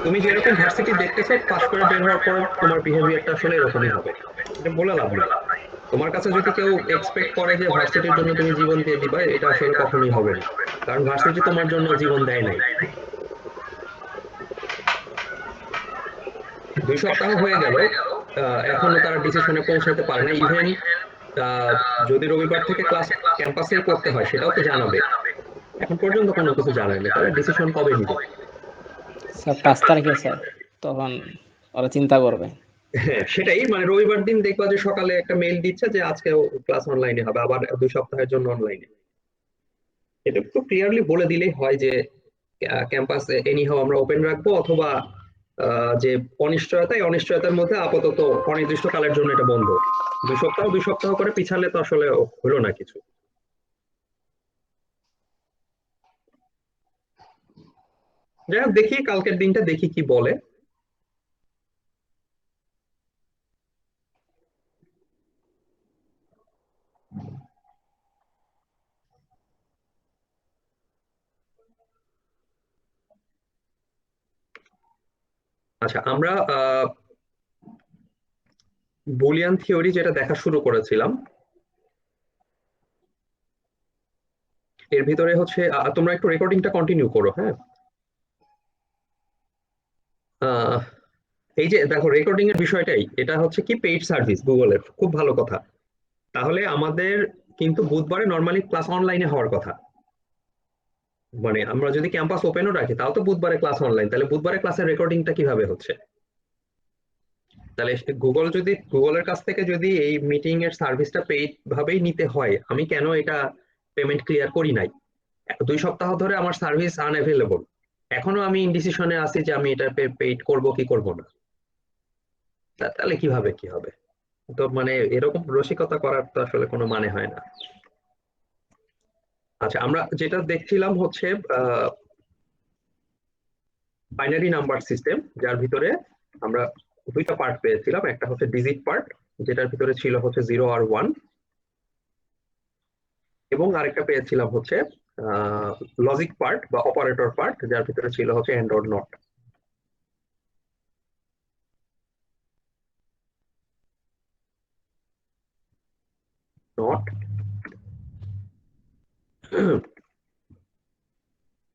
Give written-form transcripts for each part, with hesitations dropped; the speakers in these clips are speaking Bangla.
তুমি যেরকম ভার্সিটি দেখতেছো পাশ করে বের হওয়ার পর তোমার বিহেভিয়ারটা আসলে এরকমই হবে, এটা বলে লাভ নেই। তোমার কাছে যদি কেউ এক্সপেক্ট করে যে ভার্সিটির জন্য তুমি জীবন দিয়ে দিবা, এটা আসলে কখনোই হবে না। কারণ ভার্সিটি তোমার জন্য জীবন দেয় নাই। 2 সপ্তাহ হয়ে গেল, এখনো তারা ডিসিশনে পৌঁছাতে পারে না। ইভেন যদি রবিবার থেকে ক্লাস ক্যাম্পাসেই করতে হয় সেটাও তো জানাবে, এখন পর্যন্ত কোনো কিছু জানায়নি, তাহলে ডিসিশন কবে নিবে? স্যার 5 তারিখে স্যার, তখন ওরা চিন্তা করবে। হ্যাঁ সেটাই, মানে রবিবার দিন দেখবা যে সকালে একটা মেইল দিচ্ছে যে আজকে ক্লাস অনলাইনে হবে, আবার 2 সপ্তাহের জন্য অনলাইনে। এটা একটু ক্লিয়ারলি বলে দিলেই হয় যে ক্যাম্পাস এনিহাও আমরা ওপেন রাখবো, অথবা যে অনিশ্চয়তার মধ্যে আপাতত অনির্দিষ্টকালের জন্য এটা বন্ধ। 2 সপ্তাহ 2 সপ্তাহ করে পিছালে তো আসলে হলো না কিছু। যাই হোক, দেখি কালকের দিনটা দেখি কি বলে। আচ্ছা, আমরা বুলিয়ান থিওরি যেটা দেখা শুরু করেছিলাম, এর ভিতরে হচ্ছে তোমরা একটু রেকর্ডিংটা কন্টিনিউ করো, হ্যাঁ। আহ, এই যে দেখো রেকর্ডিং এর বিষয়টাই, এটা হচ্ছে কি পেইড সার্ভিস গুগলের, খুব ভালো কথা। তাহলে আমাদের কিন্তু বুধবারে নর্মালি ক্লাস অনলাইনে হওয়ার কথা। মানে আমরা যদি ক্যাম্পাস ওপেনও রাখি তাও তো বুধবারে ক্লাস অনলাইন, তাহলে বুধবারে ক্লাসের রেকর্ডিংটা কিভাবে হচ্ছে? তাহলে গুগলের কাছ থেকে যদি এই মিটিং এর সার্ভিসটা পেইড ভাবেই নিতে হয়, আমি কেন এটা পেমেন্ট ক্লিয়ার করি নাই? 2 সপ্তাহ ধরে আমার সার্ভিস আনঅ্যাভেলেবল, এখনো আমি ইনডিসিশনে আছি যে আমি এটা পেইড করব কি করব না। তাহলে কিভাবে কি হবে? তো মানে এরকম রসিকতা করার তো আসলে কোনো মানে হয় না। আচ্ছা, আমরা যেটা দেখছিলাম হচ্ছে বাইনারি নাম্বার সিস্টেম, যার ভিতরে আমরা 2টা পার্ট পেয়েছিলাম। একটা হচ্ছে ডিজিট পার্ট, যেটার ভিতরে ছিল হচ্ছে 0 আর 1, এবং আরেকটা পেয়েছিলাম হচ্ছে লজিক পার্ট বা অপারেটর পার্ট, যার ভিতরে ছিল হচ্ছে and or not. Not,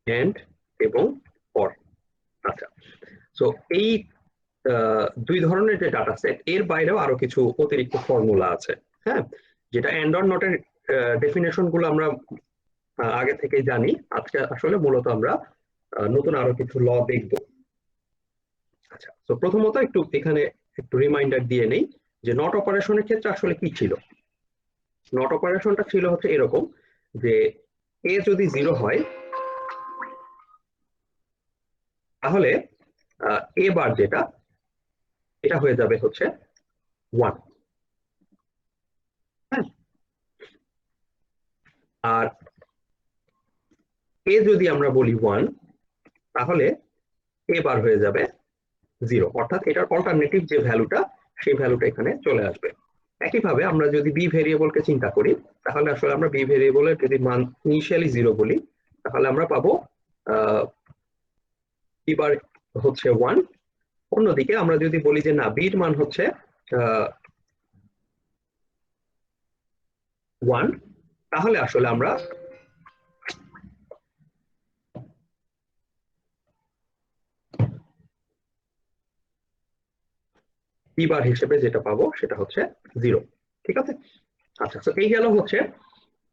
and এবং অর। আচ্ছা, তো এই 2 ধরনের যে ডাটা সেট, এর বাইরেও আরো কিছু অতিরিক্ত ফর্মুলা আছে, হ্যাঁ। যেটা এন্ড অর নটের ডেফিনেশন গুলো আমরা আগে থেকেই জানি। আজকে আসলে মূলত আমরা নতুন আরো কিছু ল দেখব। আচ্ছা, তো প্রথমত একটু এখানে একটু রিমাইন্ডার দিয়ে নেই যে নট অপারেশনের ক্ষেত্রে আসলে কি ছিল। নট অপারেশনটা ছিল হচ্ছে এরকম যে এ যদি 0 হয় তাহলে এ বার যেটা, এটা হয়ে যাবে হচ্ছে 1, হ্যাঁ। আর এ যদি আমরা বলি 1, তাহলে এ বার হয়ে যাবে 0, অর্থাৎ এটার অল্টারনেটিভ যে ভ্যালুটা, সেই ভ্যালুটা এখানে চলে আসবে। একইভাবে আমরা যদি বি ভেরিয়েবলকে চিন্তা করি, তাহলে আসলে আমরা বি ভেরিয়েবলের যদি মান ইনিশিয়ালি 0 বলি, তাহলে আমরা পাবো এবার হচ্ছে 1। অন্যদিকে আমরা যদি বলি যে না, বির মান হচ্ছে 1, তাহলে আসলে আমরা বি বার হিসেবে যেটা পাবো সেটা হচ্ছে 0। ঠিক আছে। আচ্ছা, তো এই গেল হচ্ছে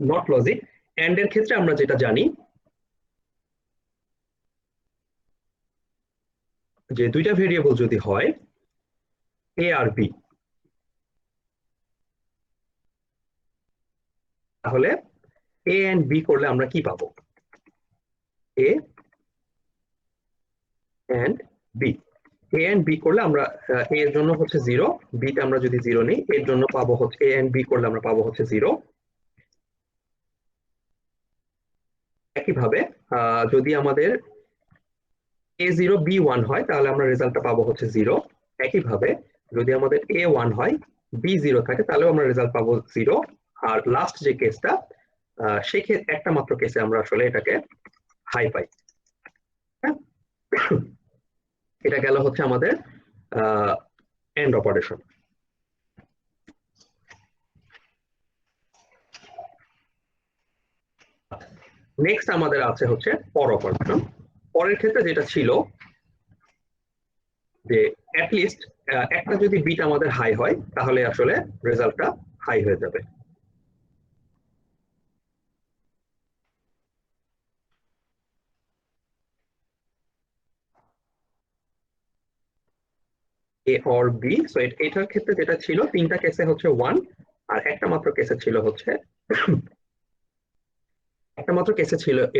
নট লজিক। এন্ড এর ক্ষেত্রে আমরা যেটা জানি যে 2টা ভেরিয়েবল যদি হয় এ আর বি, তাহলে এ এন্ড বি করলে আমরা কি পাবো? A and B, A and B করলে আমরা এ এর জন্য হচ্ছে 0, বি তে আমরা যদি 0 নেই, এর জন্য পাবো হচ্ছে এ এন্ড বি করলে আমরা পাবো হচ্ছে 0। একইভাবে যদি আমাদের A0 B1 হয় তাহলে আমরা রেজাল্টটা পাবো হচ্ছে 0। একইভাবে যদি আমাদের A1 হয় B0 থাকে তাহলেও আমরা রেজাল্ট পাবো 0। আর লাস্ট যে কেসটা, সেই একটা মাত্র কেসে আমরা আসলে এটাকে হাই পাই, হ্যাঁ। এটা গেল হচ্ছে আমাদের এন্ড অপারেশন। নেক্সট আমাদের আছে হচ্ছে অর অপারেশন। পরের ক্ষেত্রে যেটা ছিল যে অ্যাটলিস্ট একটা যদি বিট আমাদের হাই হয় তাহলে আসলে রেজাল্টটা হাই হয়ে যাবে। এ অর বি, সো এটার ক্ষেত্রে যেটা ছিল তিনটা কেসে হচ্ছে 1 আর একটা মাত্র কেসে ছিল হচ্ছে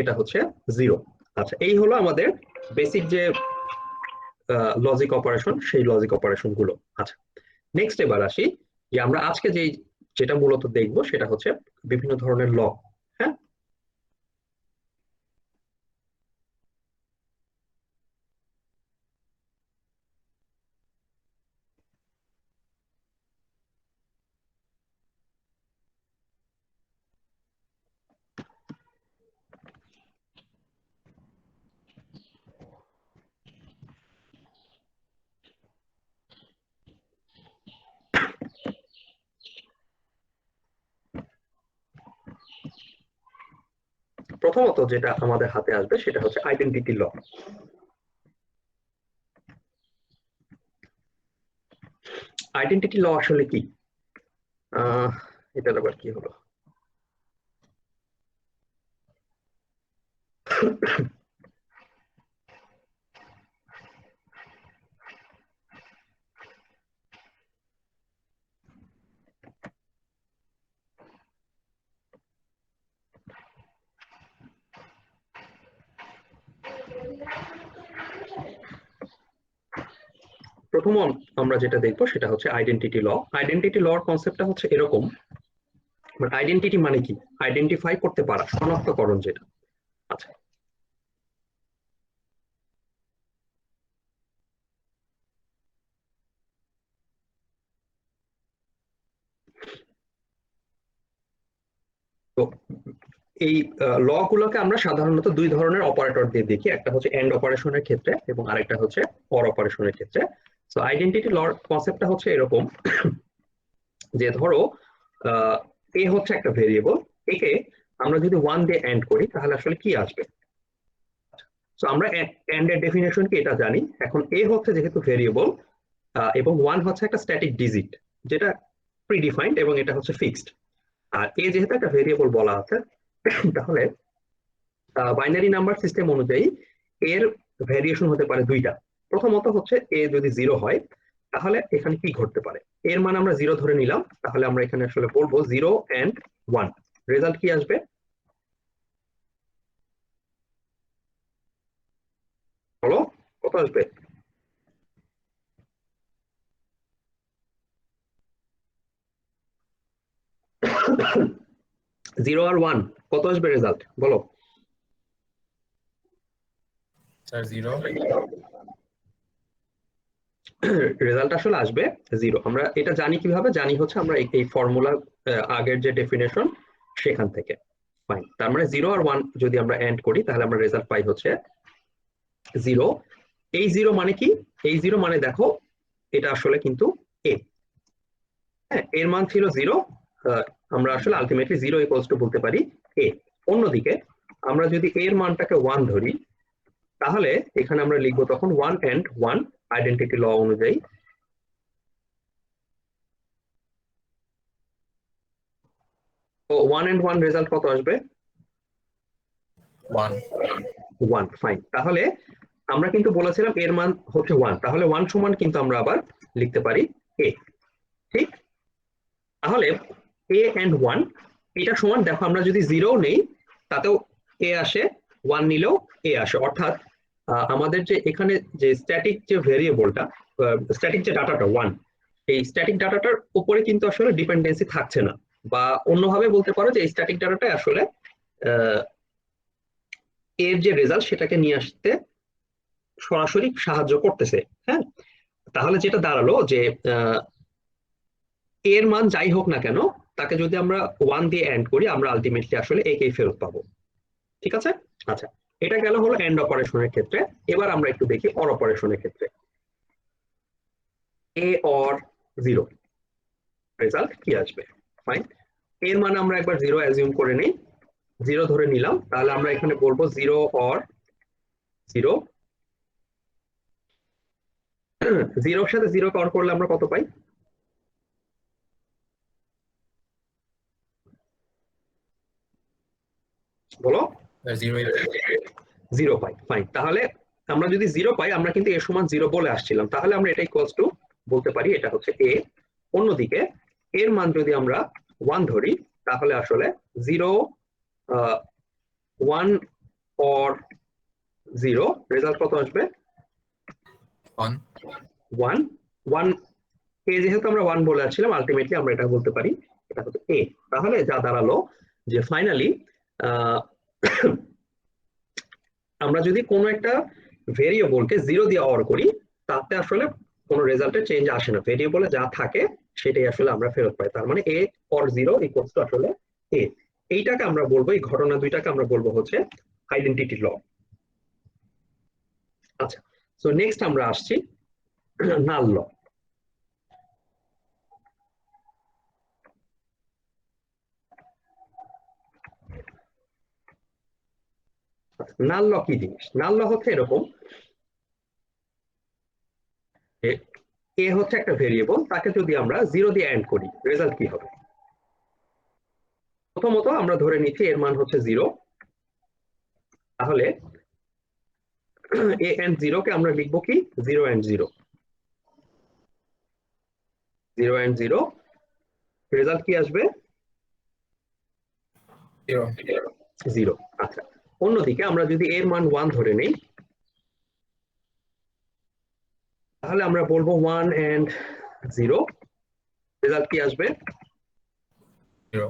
এটা হচ্ছে 0। আচ্ছা, এই হলো আমাদের বেসিক যে লজিক অপারেশন, সেই লজিক অপারেশন গুলো। আচ্ছা, নেক্সট এবার আসি যে আমরা আজকে যেটা মূলত দেখবো সেটা হচ্ছে বিভিন্ন ধরনের ল। হ্যাঁ, প্রথমত যেটা আমাদের হাতে আসবে সেটা হচ্ছে আইডেন্টিটি ল। আইডেন্টিটি ল আসলে কি? এটার আবার কি হলো? প্রথম আমরা যেটা দেখবো সেটা হচ্ছে আইডেন্টিটি ল। আইডেন্টিটি লর কনসেপ্টটা হচ্ছে এরকম, আইডেন্টিটি মানে কি? আইডেন্টিফাই করতে পারা, শনাক্তকরণ যেটা। আচ্ছা, তো এই ল গুলোকে আমরা সাধারণত দুই ধরনের অপারেটর দিয়ে দেখি, একটা হচ্ছে এন্ড অপারেশনের ক্ষেত্রে এবং আরেকটা হচ্ছে অর অপারেশনের ক্ষেত্রে। তো আইডেন্টিটি লর কনসেপ্টটা হচ্ছে এরকম যে ধরো এ হচ্ছে একটা ভেরিয়েবল, একে আমরা যদি 1 দিয়ে এন্ড করি তাহলে আসলে কি আসবে? তো আমরা এন্ড এর ডেফিনেশন কি এটা জানি। এখন এ হচ্ছে যেহেতু ভেরিয়েবল এবং 1 হচ্ছে একটা স্ট্যাটিক ডিজিট যেটা প্রিডিফাইন্ড এবং এটা হচ্ছে ফিক্সড। আর এ যেহেতু একটা ভেরিয়েবল বলা আছে তাহলে বাইনারি নাম্বার সিস্টেম অনুযায়ী এর ভ্যারিয়েশন হতে পারে দুইটা। প্রথমত হচ্ছে এ যদি 0 হয় তাহলে এখানে কি ঘটতে পারে? এর মান আমরা 0 ধরে নিলাম, তাহলে আমরা এখানে আসলে বলবো 0 এন্ড 1, রেজাল্ট কি আসবে? বলো, কত আসবে? জিরো আর 1 কত আসবে রেজাল্ট? বলো। স্যার 0। রেজাল্ট আসলে আসবে 0। আমরা এটা জানি কিভাবে? জানি হচ্ছে আমরা এই ফর্মুলা আগের যে ডেফিনেশন সেখান থেকে। ফাইন, তার মানে 0 আর 1 যদি আমরা এন্ড করি তাহলে আমরা রেজাল্ট পাই হচ্ছে 0। এই 0 মানে কি? এই 0 মানে দেখো এটা আসলে কিন্তু এ। হ্যাঁ, এর মান ছিল 0, আমরা আসলে আলটিমেটলি 0 ইকুয়ালস টু বলতে পারি এ। অন্যদিকে আমরা যদি এর মানটাকে 1 ধরি তাহলে এখানে আমরা লিখবো তখন 1 এন্ড 1 আইডেন্টিটি ল অনুযায়ী। তো 1 এন্ড 1 রেজাল্ট কত আসবে? 1। 1। ফাইন, তাহলে আমরা কিন্তু বলেছিলাম এর মান হচ্ছে 1, তাহলে 1 সমান কিন্তু আমরা আবার লিখতে পারি এ। ঠিক, তাহলে এ এন্ড 1 এটা সমান, দেখো আমরা যদি 0 নেই তাতেও এ আসে, 1 নিলেও এ আসে। অর্থাৎ আমাদের যে এখানে যে স্ট্যাটিক যে ভেরিয়েবলটা, স্ট্যাটিক যে ডাটাটা 1, এই স্ট্যাটিক ডাটাটার উপরে কিন্তু আসলে ডিপেন্ডেন্সি থাকছে না, বা অন্যভাবে বলতে পারো যে এই স্ট্যাটিক ডাটাটা আসলে এর যে রেজাল্ট সেটাকে নিয়ে আসতে সরাসরি সাহায্য করতেছে। হ্যাঁ, তাহলে যেটা দাঁড়ালো যে এর মান যাই হোক না কেন তাকে যদি আমরা 1 দিয়ে এন্ড করি আমরা আলটিমেটলি আসলে একেই ফেরত পাবো। ঠিক আছে? আচ্ছা, এটা গেল হলো এন্ড অপারেশনের ক্ষেত্রে। এবার আমরা একটু দেখি অর অপারেশনের ক্ষেত্রে। এ অর জিরো, রেজাল্ট কি আসবে? ফাইন, এর মানে আমরা একবার জিরো অ্যাজিউম করে নেই, জিরো ধরে নিলাম, তাহলে আমরা এখানে বলবো জিরো অর জিরো। জিরোর সাথে জিরো অর করলে আমরা কত পাই? বলো। 0 জিরো পাই, ফাইন। তাহলে আমরা যদি জিরো পাই, আমরা কিন্তু এ সমান জিরো বলে আসছিলাম, তাহলে আমরা এটা ইকুয়ালস টু বলতে পারি এটা হচ্ছে এ। অন্যদিকে এর মান যদি আমরা ওয়ান ধরি, তাহলে আসলে zero one or zero, result কত আসবে? 1 ওয়ান। ওয়ান এ যেহেতু আমরা ওয়ান বলে আসছিলাম, আলটিমেটলি আমরা এটা বলতে পারি এটা হচ্ছে এ। তাহলে যা দাঁড়ালো যে ফাইনালি আমরা যদি কোনো একটা ভেরিয়েবলকে জিরো দিয়ে অর করি, তাতে আসলে কোনো রেজাল্টের চেঞ্জ আসে না, ভেরিয়েবলে যা থাকে সেটাই আসলে আমরা ফেরত পাই। তার মানে a or zero equals to আসলে এ। এইটাকে আমরা বলবো, এই ঘটনা দুইটাকে আমরা বলবো হচ্ছে আইডেন্টিটি ল। আচ্ছা, সো নেক্সট আমরা আসছি নাল ল। নাল ল কি জিনিস? নাল ল হচ্ছে এরকম, এ হচ্ছে একটা ভেরিয়েবল, তাকে যদি আমরা জিরো দিয়ে এন্ড করি, রেজাল্ট কি হবে? প্রথমত আমরা ধরে নিচ্ছি এর মান হচ্ছে জিরো, তাহলে এ এন্ড জিরো কে আমরা লিখবো কি? Zero and zero, zero and zero, result কি আসবে? 0 জিরো। আচ্ছা, অন্যদিকে আমরা যদি এর মান ওয়ান ধরে নেই, তাহলে আমরা বলবো ওয়ান এন্ড জিরো, রেজাল্ট কি আসবে? 0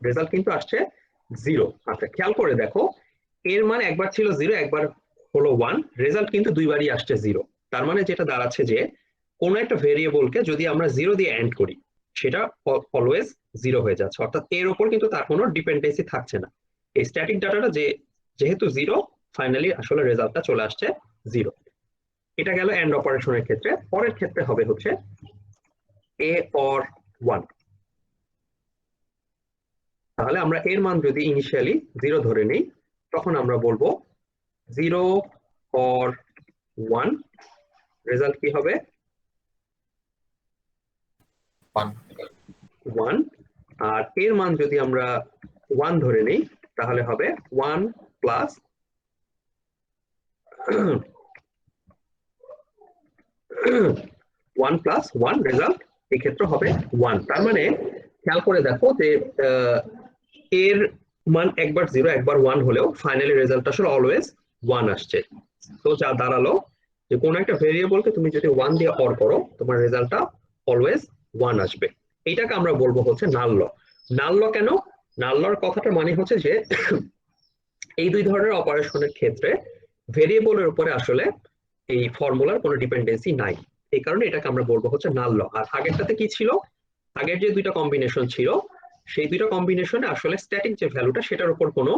রেজাল্ট কিন্তু আসছে জিরো। আচ্ছা, খেয়াল করে দেখো, এর মান একবার ছিল জিরো, একবার হলো ওয়ান, রেজাল্ট কিন্তু দুইবারই আসছে জিরো। তার মানে যেটা দাঁড়াচ্ছে যে কোন একটা ভেরিয়েবলকে যদি আমরা জিরো দিয়ে এন্ড করি, সেটা অলওয়েজ জিরো হয়ে যাচ্ছে, অর্থাৎ এর উপর কিন্তু তার কোনো ডিপেন্ডেন্সি থাকছে না। এই স্ট্যাটিক ডাটাটা যেহেতু জিরো, ফাইনালি আসলে রেজাল্টটা চলে আসছে জিরো। এটা গেল এন্ড অপারেশনের ক্ষেত্রে। পরের ক্ষেত্রে হবে হচ্ছে এ অর ওয়ান। তাহলে আমরা এর মান যদি ইনিশিয়ালি জিরো ধরে নিই, তখন আমরা বলবো জিরো অর ওয়ান, রেজাল্ট কি হবে? 1 ওয়ান। আর এর মান যদি আমরা ওয়ান ধরে নিই, তাহলে হবে one plus one plus one, result এক্ষেত্রে হবে ওয়ান। তার মানে খেয়াল করে দেখো যে এর মান একবার জিরো একবার ওয়ান হলেও ফাইনালি রেজাল্ট আসলে অলওয়েজ ওয়ান আসছে। তো যা দাঁড়ালো যে কোনো একটা ভেরিয়েবলকে তুমি যদি ওয়ান দিয়ে অর করো, তোমার রেজাল্টটা অলওয়েজ ওয়ান আসবে। এইটাকে আমরা বলবো হচ্ছে নাল ল। নাল ল কেন? নাল লর কথাটা মানে হচ্ছে যে এই দুই ধরনের অপারেশনের ক্ষেত্রে ভেরিয়েবলের উপরে আসলে এই ফর্মুলার কোনো ডিপেন্ডেন্সি নাই, এই কারণে এটাকে আমরা বলবো হচ্ছে নাল ল। আর আগেরটাতে কি ছিল? আগের যে দুইটা কম্বিনেশন ছিল, সেই দুইটা কম্বিনেশনে আসলে স্ট্যাটিক যে ভ্যালুটা, সেটার উপর কোনো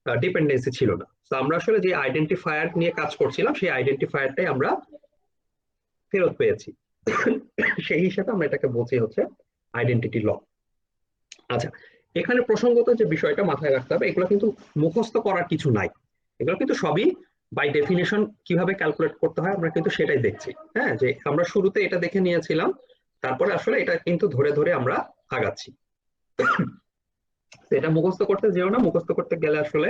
ডিপেন্ডেন্সি ছিল না। তো আমরা আসলে যে আইডেন্টিফায়ার নিয়ে কাজ করছিলাম, সেই আইডেন্টিফায়ারটাই আমরা ফেরত পেয়েছি, সেই হিসাবে আমরা এটাকে বলছি হচ্ছে আইডেন্টিটি ল। আচ্ছা, এখানে প্রসঙ্গত যে বিষয়টা মাথায় রাখতে হবে, এগুলো কিন্তু মুখস্থ করার কিছু নাই, এগুলো কিন্তু সবই বাই ডেফিনেশন কিভাবে ক্যালকুলেট করতে হয় আমরা কিন্তু সেটাই দেখছি। হ্যাঁ, যে আমরা শুরুতে এটা দেখে নিয়েছিলাম, তারপরে আসলে এটা কিন্তু ধরে ধরে আমরা আগাচ্ছি। এটা মুখস্থ করতে যেও না, মুখস্থ করতে গেলে আসলে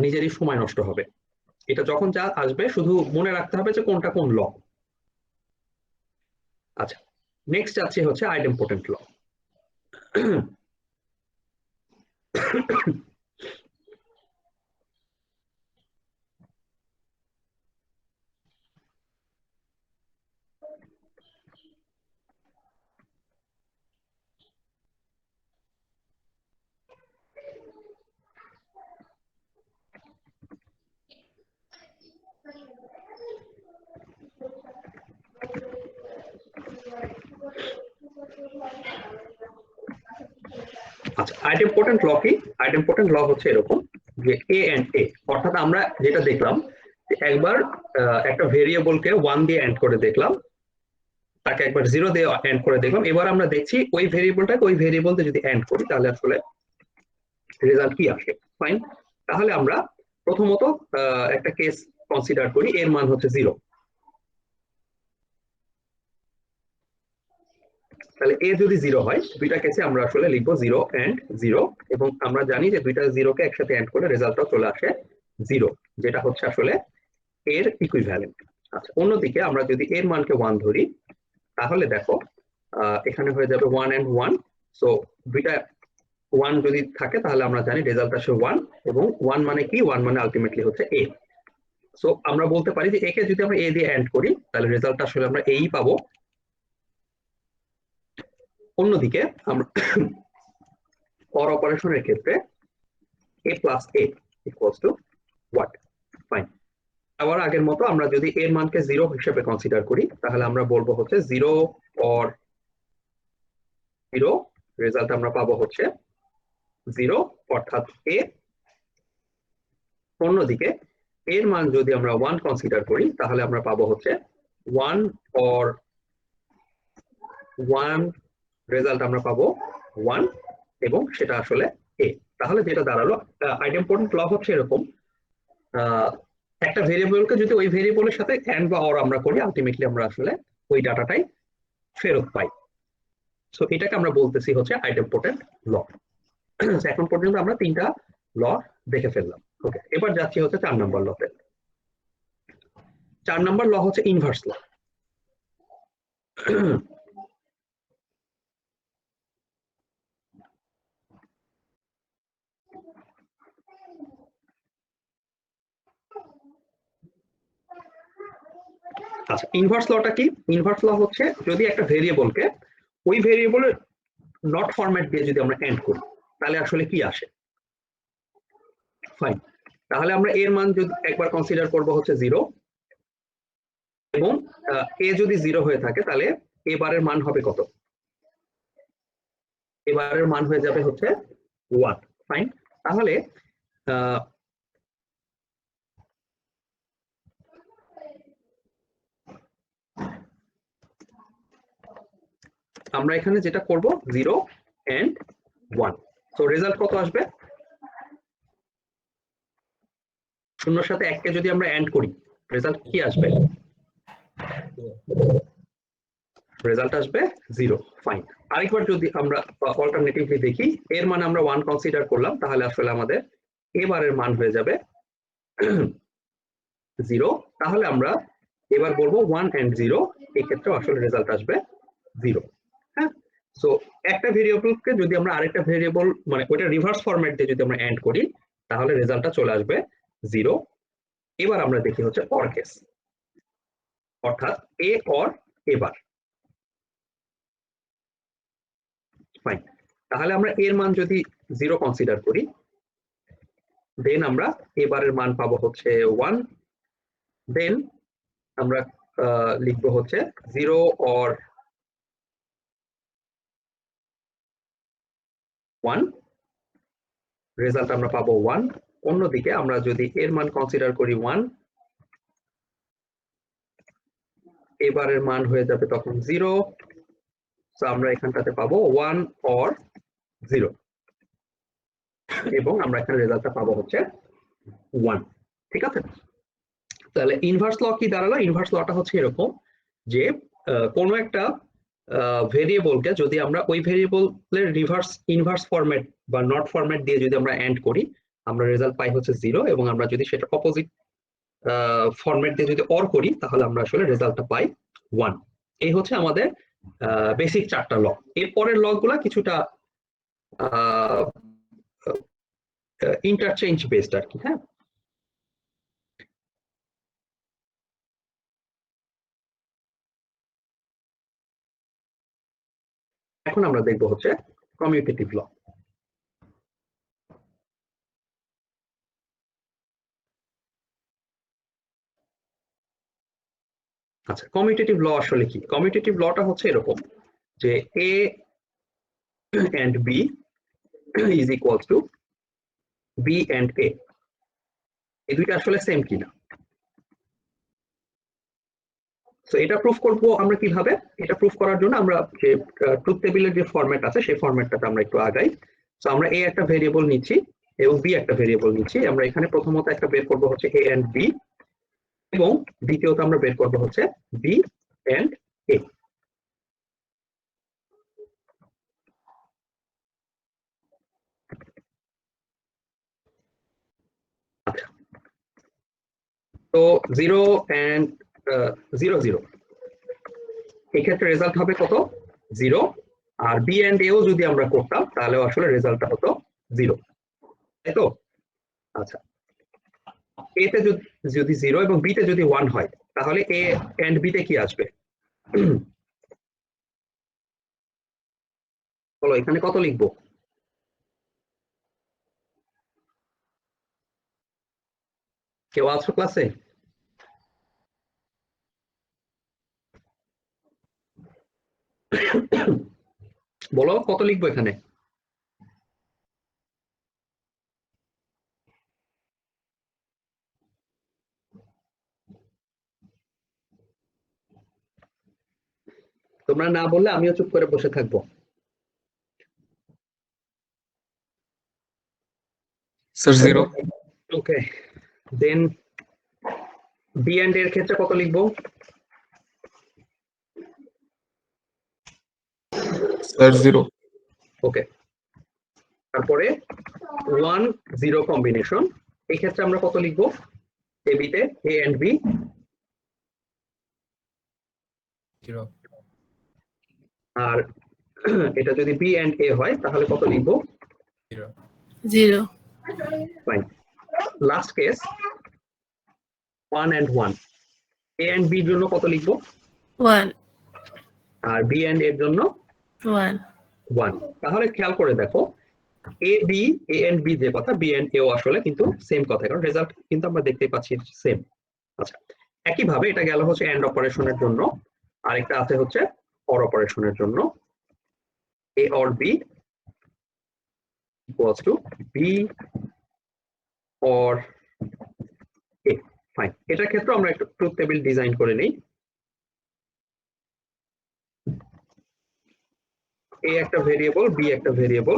নিজেরই সময় নষ্ট হবে। এটা যখন যা আসবে শুধু মনে রাখতে হবে যে কোনটা কোন ল। আচ্ছা, নেক্সট যাচ্ছে হচ্ছে আইডেম্পোটেন্ট ল। আচ্ছা, আইডেম্পোটেন্ট ল কি? আইডেম্পোটেন্ট ল হচ্ছে এরকম যে এ এন্ড এ, অর্থাৎ আমরা যেটা দেখলাম একবার একটা ভেরিয়েবলকে ওয়ান দিয়ে এন্ড করে দেখলাম, তাকে একবার 0 দিয়ে এন্ড করে দেখলাম, এবার আমরা দেখছি ওই ভেরিয়েবলটাকে ওই ভেরিয়েবল দিয়ে যদি এন্ড করি তাহলে আসলে রেজাল্ট কি আসে। ফাইন, তাহলে আমরা প্রথমত একটা কেস কনসিডার করি, এর মান হচ্ছে 0। তাহলে এ যদি 0 হয়, দুইটা কেসে আমরা আসলে লিখবো 0 এন্ড 0, এবং আমরা জানি যে দুইটা 0 কে একসাথে এন্ড করলে রেজাল্টটাও চলে আসে 0, যেটা হচ্ছে আসলে এর ইকুইভ্যালেন্ট। আচ্ছা, অন্যদিকে আমরা যদি এর মানকে 1 ধরি, তাহলে দেখো এখানে হয়ে যাবে 1 এন্ড 1। সো দুইটা 1 যদি থাকে তাহলে আমরা জানি রেজাল্ট আসে 1, এবং 1 মানে কি, 1 মানে আলটিমেটলি হচ্ছে এ। সো আমরা বলতে পারি যে একে যদি আমরা এ দিয়ে এন্ড করি তাহলে রেজাল্ট আসলে আমরা এই পাবো। অন্যদিকে আমরা অর অপারেশনের ক্ষেত্রে a plus a equals to what? Fine, আবার আগের মতো আমরা যদি এর মানকে 0 হিসেবে কনসিডার করি তাহলে আমরা বলবো হচ্ছে 0 অর 0, রেজাল্ট আমরা পাবো হচ্ছে 0 অর্থাৎ a। অন্যদিকে এর মান যদি আমরা 1 কনসিডার করি তাহলে আমরা পাবো হচ্ছে 1 অর 1, রেজাল্ট আমরা পাবো 1, এবং সেটা আসলে a। তাহলে যেটা দাঁড়ালো, আইডেম্পোর্টেন্ট ল হচ্ছে এরকম, একটা ভেরিয়েবলকে যদি ওই ভেরিয়েবলের সাথে এন্ড বা অর আমরা করি, আলটিমেটলি আমরা আসলে ওই ডাটাটাই ফেরত পাই। সো এটাকে আমরা বলতেছি হচ্ছে আইডেম্পোর্টেন্ট ল। এখন পর্যন্ত আমরা 3টা ল দেখে ফেললাম। ওকে, এবার যাচ্ছি হচ্ছে 4 নম্বর লতে। 4 নম্বর ল হচ্ছে ইনভার্স ল। আচ্ছা, ইনভার্স লটা কি? ইনভার্স ল হচ্ছে যদি একটা ভেরিয়েবলকে ওই ভেরিয়েবলের নট ফরম্যাট দিয়ে যদি আমরা এন্ড করি তাহলে আসলে কি আসে। ফাইন, তাহলে আমরা এর মান যদি একবার কনসিডার করব হচ্ছে 0, এবং এ যদি 0 হয়ে থাকে তাহলে এবারের মান হবে কত? এবারের মান হয়ে যাবে হচ্ছে 1। ফাইন, তাহলে আমরা এখানে যেটা করব 0 এন্ড 1, তো রেজাল্ট কত আসবে? 0 সাথে 1 কে যদি আমরা এন্ড করি রেজাল্ট কি আসবে? রেজাল্ট আসবে 0। ফাইন, আরেকবার যদি আমরা অল্টারনেটিভলি দেখি, এর মান আমরা 1 কনসিডার করলাম, তাহলে আসলে আমাদের এবারের মান হয়ে যাবে 0। তাহলে আমরা এবার বলবো 1 এন্ড 0, এই ক্ষেত্রে আসলে রেজাল্ট আসবে 0। হ্যাঁ, সো একটা ভেরিয়েবলকে যদি আমরা আরেকটা ভেরিয়েবল মানে ওটা রিভার্স ফরম্যাট দিয়ে যদি আমরা এন্ড করি তাহলে রেজাল্টটা চলে আসবে 0। এবার আমরা দেখি হচ্ছে অর কেস, অর্থাৎ এ অর এবার। ফাইন, তাহলে আমরা এর মান যদি 0 কনসিডার করি, দেন আমরা এবারের মান পাবো হচ্ছে 1, দেন আমরা লিখবো হচ্ছে 0 অর 1, রেজাল্ট আমরা পাবো 1। অন্যদিকে আমরা যদি এর মান কনসিডার করি 1, এবারের মান হয়ে যাবে তখন 0, তো আমরা এখানটাতে পাবো 1 অর 0, এবং আমরা এখানে রেজাল্টটা পাবো হচ্ছে 1। ঠিক আছে, তাহলে ইনভার্স ল কি দাঁড়ালো? ইনভার্স লটা হচ্ছে এরকম যে কোনো একটা ভেরিয়েবলকে যদি আমরা ওই ভেরিয়েবলের রিভার্স ইনভার্স ফরম্যাট বা নট ফরম্যাট দিয়ে যদি আমরা এন্ড করি আমরা রেজাল্ট পাই হচ্ছে 0, এবং আমরা যদি সেটা অপোজিট ফরম্যাট দিয়ে যদি অর করি তাহলে আমরা আসলে রেজাল্টটা পাই 1। এই হচ্ছে আমাদের বেসিক 4টা ল। এর পরের ল গুলা কিছুটা ইন্টারচেঞ্জ বেসড আর কি। হ্যাঁ, এখন আমরা দেখবো হচ্ছে কমিউটেটিভ ল। আচ্ছা, কমিউটেটিভ ল আসলে কি? কমিউটেটিভ লটা হচ্ছে এরকম যে a and b is equals to b and a, এই দুইটা আসলে সেম কিনা। তো এটা প্রুফ করব আমরা কিভাবে? এটা প্রুফ করার জন্য আমরা যে ট্রুথ টেবিলের যে ফরম্যাট আছে সেই ফরম্যাটটাতে আমরা একটু আগাই। তো আমরা a একটা ভেরিয়েবল নিচ্ছি এবং b একটা ভেরিয়েবল নিচ্ছি। আমরা এখানে প্রথমত একটা বের করব হচ্ছে a and b, এবং দ্বিতীয়ত আমরা বের করব হচ্ছে b and a। আচ্ছা, তো 0 and 0 0, এই ক্ষেত্রে রেজাল্ট হবে কত? 0। আর বি এন্ড এও যদি আমরা করতাম তাহলে আসলে রেজাল্টটা হতো 0, তাই তো? আচ্ছা, এ তে যদি 0 এবং বি তে যদি 1 হয় তাহলে এ এন্ড বি তে কি আসবে? বলো এখানে কত লিখবো? কেউ আছো ক্লাসে? বলো কত লিখবো এখানে? তোমরা না বললে আমিও চুপ করে বসে থাকবো। Sir, 0. Okay, then B and এর ক্ষেত্রে কত লিখবো? Sir, 0. ওকে, তারপরে 1 0 কম্বিনেশন, এই ক্ষেত্রে আমরা কত লিখবো? এ বি তে এ এন্ড বি 0. আর এটা যদি বি এন্ড এ হয় তাহলে কত লিখবো? 0. 0. Fine. Last case 1 and 1, A and B এর জন্য কত লিখবো? 1. আর বি এন্ড এর জন্য 1. 1। তাহলে খেয়াল করে দেখো, A B A and B যে কথা, বি এন্ড এও আসলে কিন্তু সেম কথা, কারণ রেজাল্ট কিন্তু আমরা দেখতে পাচ্ছি সেম। আচ্ছা, একইভাবে এটা গেল হচ্ছে এন্ড অপারেশনের জন্য, আরেকটা আছে হচ্ছে অর অপারেশনের জন্য। A or B equals to B or A. Fine, এটার ক্ষেত্রে আমরা একটু ট্রুথ টেবিল ডিজাইন করে নেই। এ একটা ভেরিয়েবল, বি একটা ভেরিয়েবল।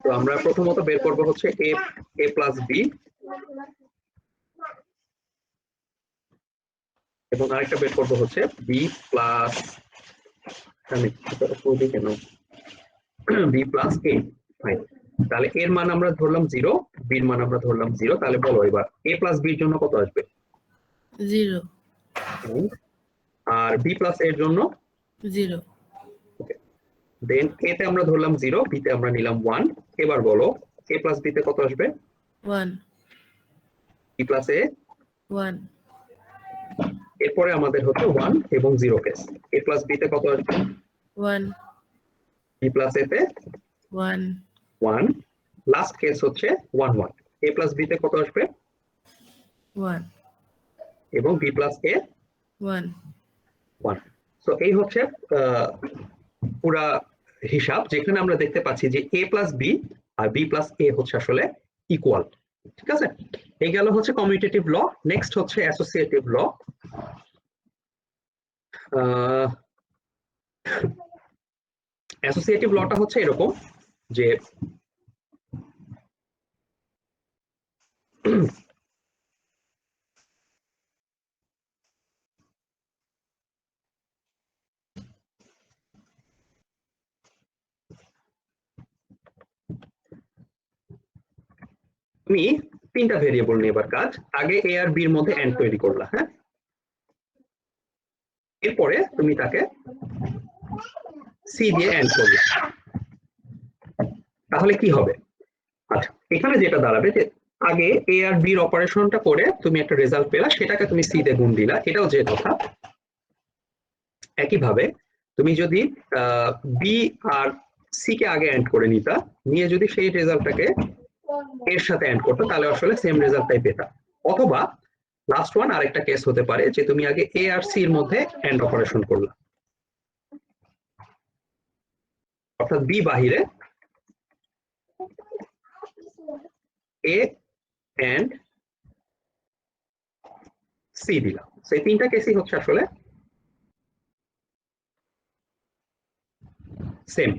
তো আমরা প্রথমত বের করব হচ্ছে এ প্লাস বি, এবং আরেকটা বের করব হচ্ছে বি প্লাস, আমি কেন বি প্লাস এ। ফাইন, তাহলে এর মান আমরা ধরলাম 0, বির মান আমরা ধরলাম 0। তাহলে বলো এবার এ প্লাস বির জন্য কত আসবে? 0. আর বি প্লাস এর জন্য 0. দেন এ তে আমরা ধরলাম 0, বি তে আমরা নিলাম 1। এবার বলো এ প্লাস বি তে কত আসবে? 1. বি প্লাস এ, 1. এরপরে আমাদের হচ্ছে 1 এবং 0 কেস। এ প্লাস বি তে কত আসবে? 1. বি প্লাস এ তে 1. 1। লাস্ট কেস হচ্ছে 1 1। এ প্লাস বি তে কত আসবে? 1. এবং বি প্লাস এ 1. 1। সো এই হচ্ছে পুরা হিসাব, যেখানে আমরা দেখতে পাচ্ছি যে এ প্লাস বি আর বি প্লাস এ হচ্ছে আসলে ইকুয়াল। ঠিক আছে, এই গেল হচ্ছে কমিউটেটিভ ল। নেক্সট হচ্ছে অ্যাসোসিয়েটিভ ল। অ্যাসোসিয়েটিভ লটা হচ্ছে এরকম যে তুমি 3টা ভেরিয়েবল নিয়ে এবার কাজ, আগে এ আর বি এর মধ্যে এন্ড তৈরি করলা, হ্যাঁ, এরপরে তুমি তাকে সি দিয়ে এন্ড করলে, তাহলে কি হবে? আচ্ছা, এখানে যেটা দাঁড়াবে যে আগে এ আর বি এর অপারেশনটা করে তুমি একটা রেজাল্ট পেলা, সেটাকে তুমি সি তে গুণ দিলা, এটাও যে কথা। একইভাবে তুমি যদি বি আর সি কে আগে এন্ড করে নিতা, নিয়ে যদি সেই রেজাল্টটাকে এর সাথে এন্ড করতো, তাহলে আসলে সেম রেজাল্টটাই পেতা। অথবা লাস্ট ওয়ান আরেকটা কেস হতে পারে যে তুমি আগে এ আর সি এর মধ্যে এন্ড অপারেশন করলা, অর্থাৎ বি বাহিরে এ এন্ড সি দিলাম। সেই তিনটা কেসই হচ্ছে আসলে সেম,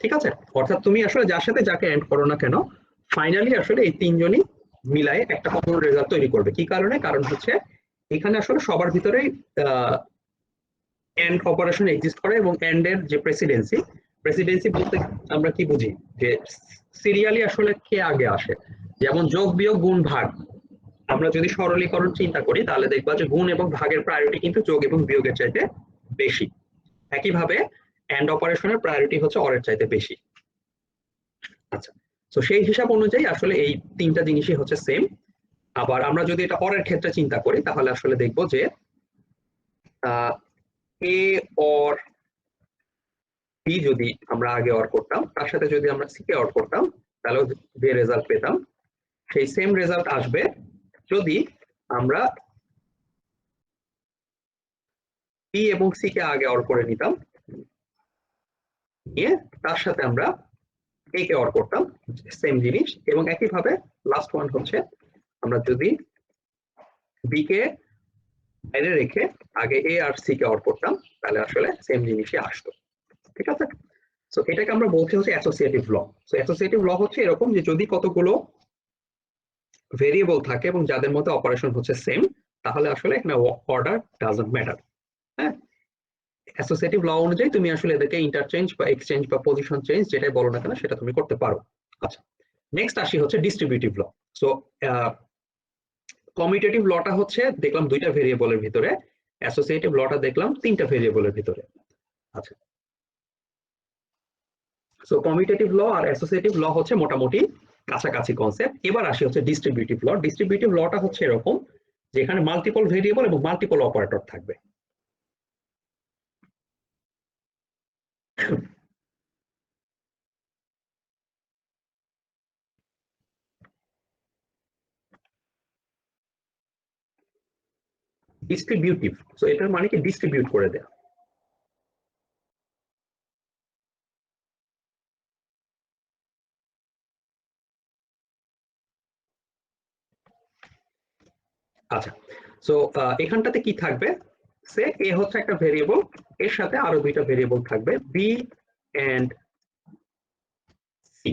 ঠিক আছে? অর্থাৎ তুমি আসলে যার সাথে যাকে এন্ড করো না কেন, ফাইনালি আসলে এই তিনজনই মিলায়ে একটা কমন রেজাল্ট তৈরি করবে। কি কারণে? কারণ হচ্ছে এখানে আসলে সবার ভিতরেই এন্ড অপারেশন এক্সিস্ট করে, এবং এন্ড এর যে প্রেসিডেন্সি বলতে আমরা কি বুঝি, যে সিরিয়ালি আসলে কে আগে আসে। যেমন যোগ বিয়োগ গুণ ভাগ, আমরা যদি সরলীকরণ চিন্তা করি তাহলে দেখবা যে গুণ এবং ভাগের প্রায়োরিটি কিন্তু যোগ এবং বিয়োগের চাইতে বেশি। একইভাবে এন্ড অপারেশনের প্রায়োরিটি হচ্ছে অরের চাইতে বেশি। আচ্ছা, তো সেই হিসাব অনুযায়ী আসলে এই তিনটা জিনিসই হচ্ছে সেম। আবার আমরা যদি এটা অরের ক্ষেত্রে চিন্তা করি তাহলে আসলে দেখবো যে এ অর বি যদি আমরা আগে অর করতাম, তার সাথে যদি আমরা সি কে অর করতাম, তাহলে যে রেজাল্ট পেতাম সেই সেম রেজাল্ট আসবে যদি আমরা বি এবং সি কে আগে অর করে নিতাম, নিয়ে তার সাথে আমরা এ কে অর করতাম, সেম জিনিস। এবং একইভাবে লাস্ট ওয়ান হচ্ছে আমরা যদি বি কে বাইরে রেখে আগে এ আর সি কে অর করতাম, তাহলে আসলে সেম জিনিসই আসতো, ঠিক আছে? সো এটাকে আমরা বলছি হচ্ছে অ্যাসোসিয়েটিভ ল। সো অ্যাসোসিয়েটিভ ল হচ্ছে এরকম যে যদি কতগুলো ভেরিয়েবল থাকে এবং যাদের মধ্যে অপারেশন হচ্ছে সেম, তাহলে আসলে এখানে অর্ডার ডাজন্ট ম্যাটার। হ্যাঁ, অ্যাসোসিয়েটিভ ল অনুযায়ী তুমি আসলে এদেরকে ইন্টারচেঞ্জ বা এক্সচেঞ্জ বা পজিশন চেঞ্জ যেটাই বলো না কেন সেটা তুমি করতে পারো। আচ্ছা, নেক্সট আসি হচ্ছে ডিস্ট্রিবিউটিভ ল। সো কমিউটেটিভ লটা হচ্ছে দেখলাম দুইটা ভেরিয়েবলের ভিতরে, অ্যাসোসিয়েটিভ লটা দেখলাম তিনটা ভেরিয়েবলের ভিতরে। আচ্ছা, সো কমিউটেটিভ ল আর অ্যাসোসিয়েটিভ ল হচ্ছে মোটামুটি কাছাকাছি কনসেপ্ট। এবার আসি হচ্ছে ডিস্ট্রিবিউটিভ ল। ডিস্ট্রিবিউটিভ লটা হচ্ছে এরকম যেখানে মাল্টিপল ভেরিয়েবল এবং মাল্টিপল অপারেটর থাকবে। ডিস্ট্রিবিউটিভ, সো এটার মানে কি ডিস্ট্রিবিউট করে দেয়া। আচ্ছা, সো এখানটাতে কি থাকবে, সে এ হচ্ছে একটা ভেরিয়েবল, এর সাথে আরো দুইটা ভেরিয়েবল থাকবে বি এন্ড সি।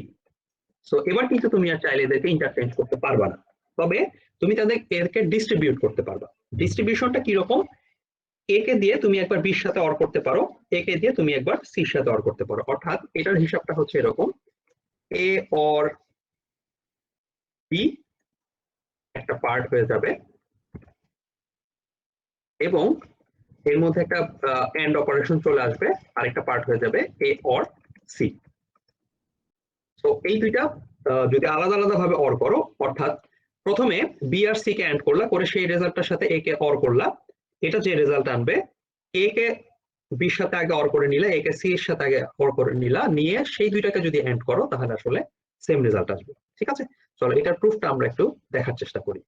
সো এবার কিন্তু তুমি আর চাইলে এদেরকে ইন্টারচেঞ্জ করতে পারবা না, তবে তুমি এদেরকে ডিস্ট্রিবিউট করতে পারবা। ডিস্ট্রিবিউশনটা কিরকম, এ কে দিয়ে তুমি একবার বির সাথে অর করতে পারো, এ কে দিয়ে তুমি একবার সির সাথে অর করতে পারো। অর্থাৎ এটার হিসাবটা হচ্ছে এরকম, এ অর বি একটা পার্ট হয়ে যাবে, এবং এর মধ্যে একটা এন্ড অপারেশন চলে আসবে, আরেকটা পার্ট হয়ে যাবে এ অর সি। তো এই দুইটা যদি আলাদা আলাদা ভাবে অর করো, অর্থাৎ প্রথমে বি আর সি কে এন্ড করলা, করে সেই রেজাল্টটার সাথে এ কে অর করলা, এটা যে রেজাল্ট আনবে, এ কে বির সাথে আগে অর করে নিলা, এ কে সি এর সাথে আগে অর করে নিলা, নিয়ে সেই দুইটাকে যদি এন্ড করো তাহলে আসলে সেম রেজাল্ট আসবে, ঠিক আছে? চলো এটার প্রুফটা আমরা একটু দেখার চেষ্টা করি।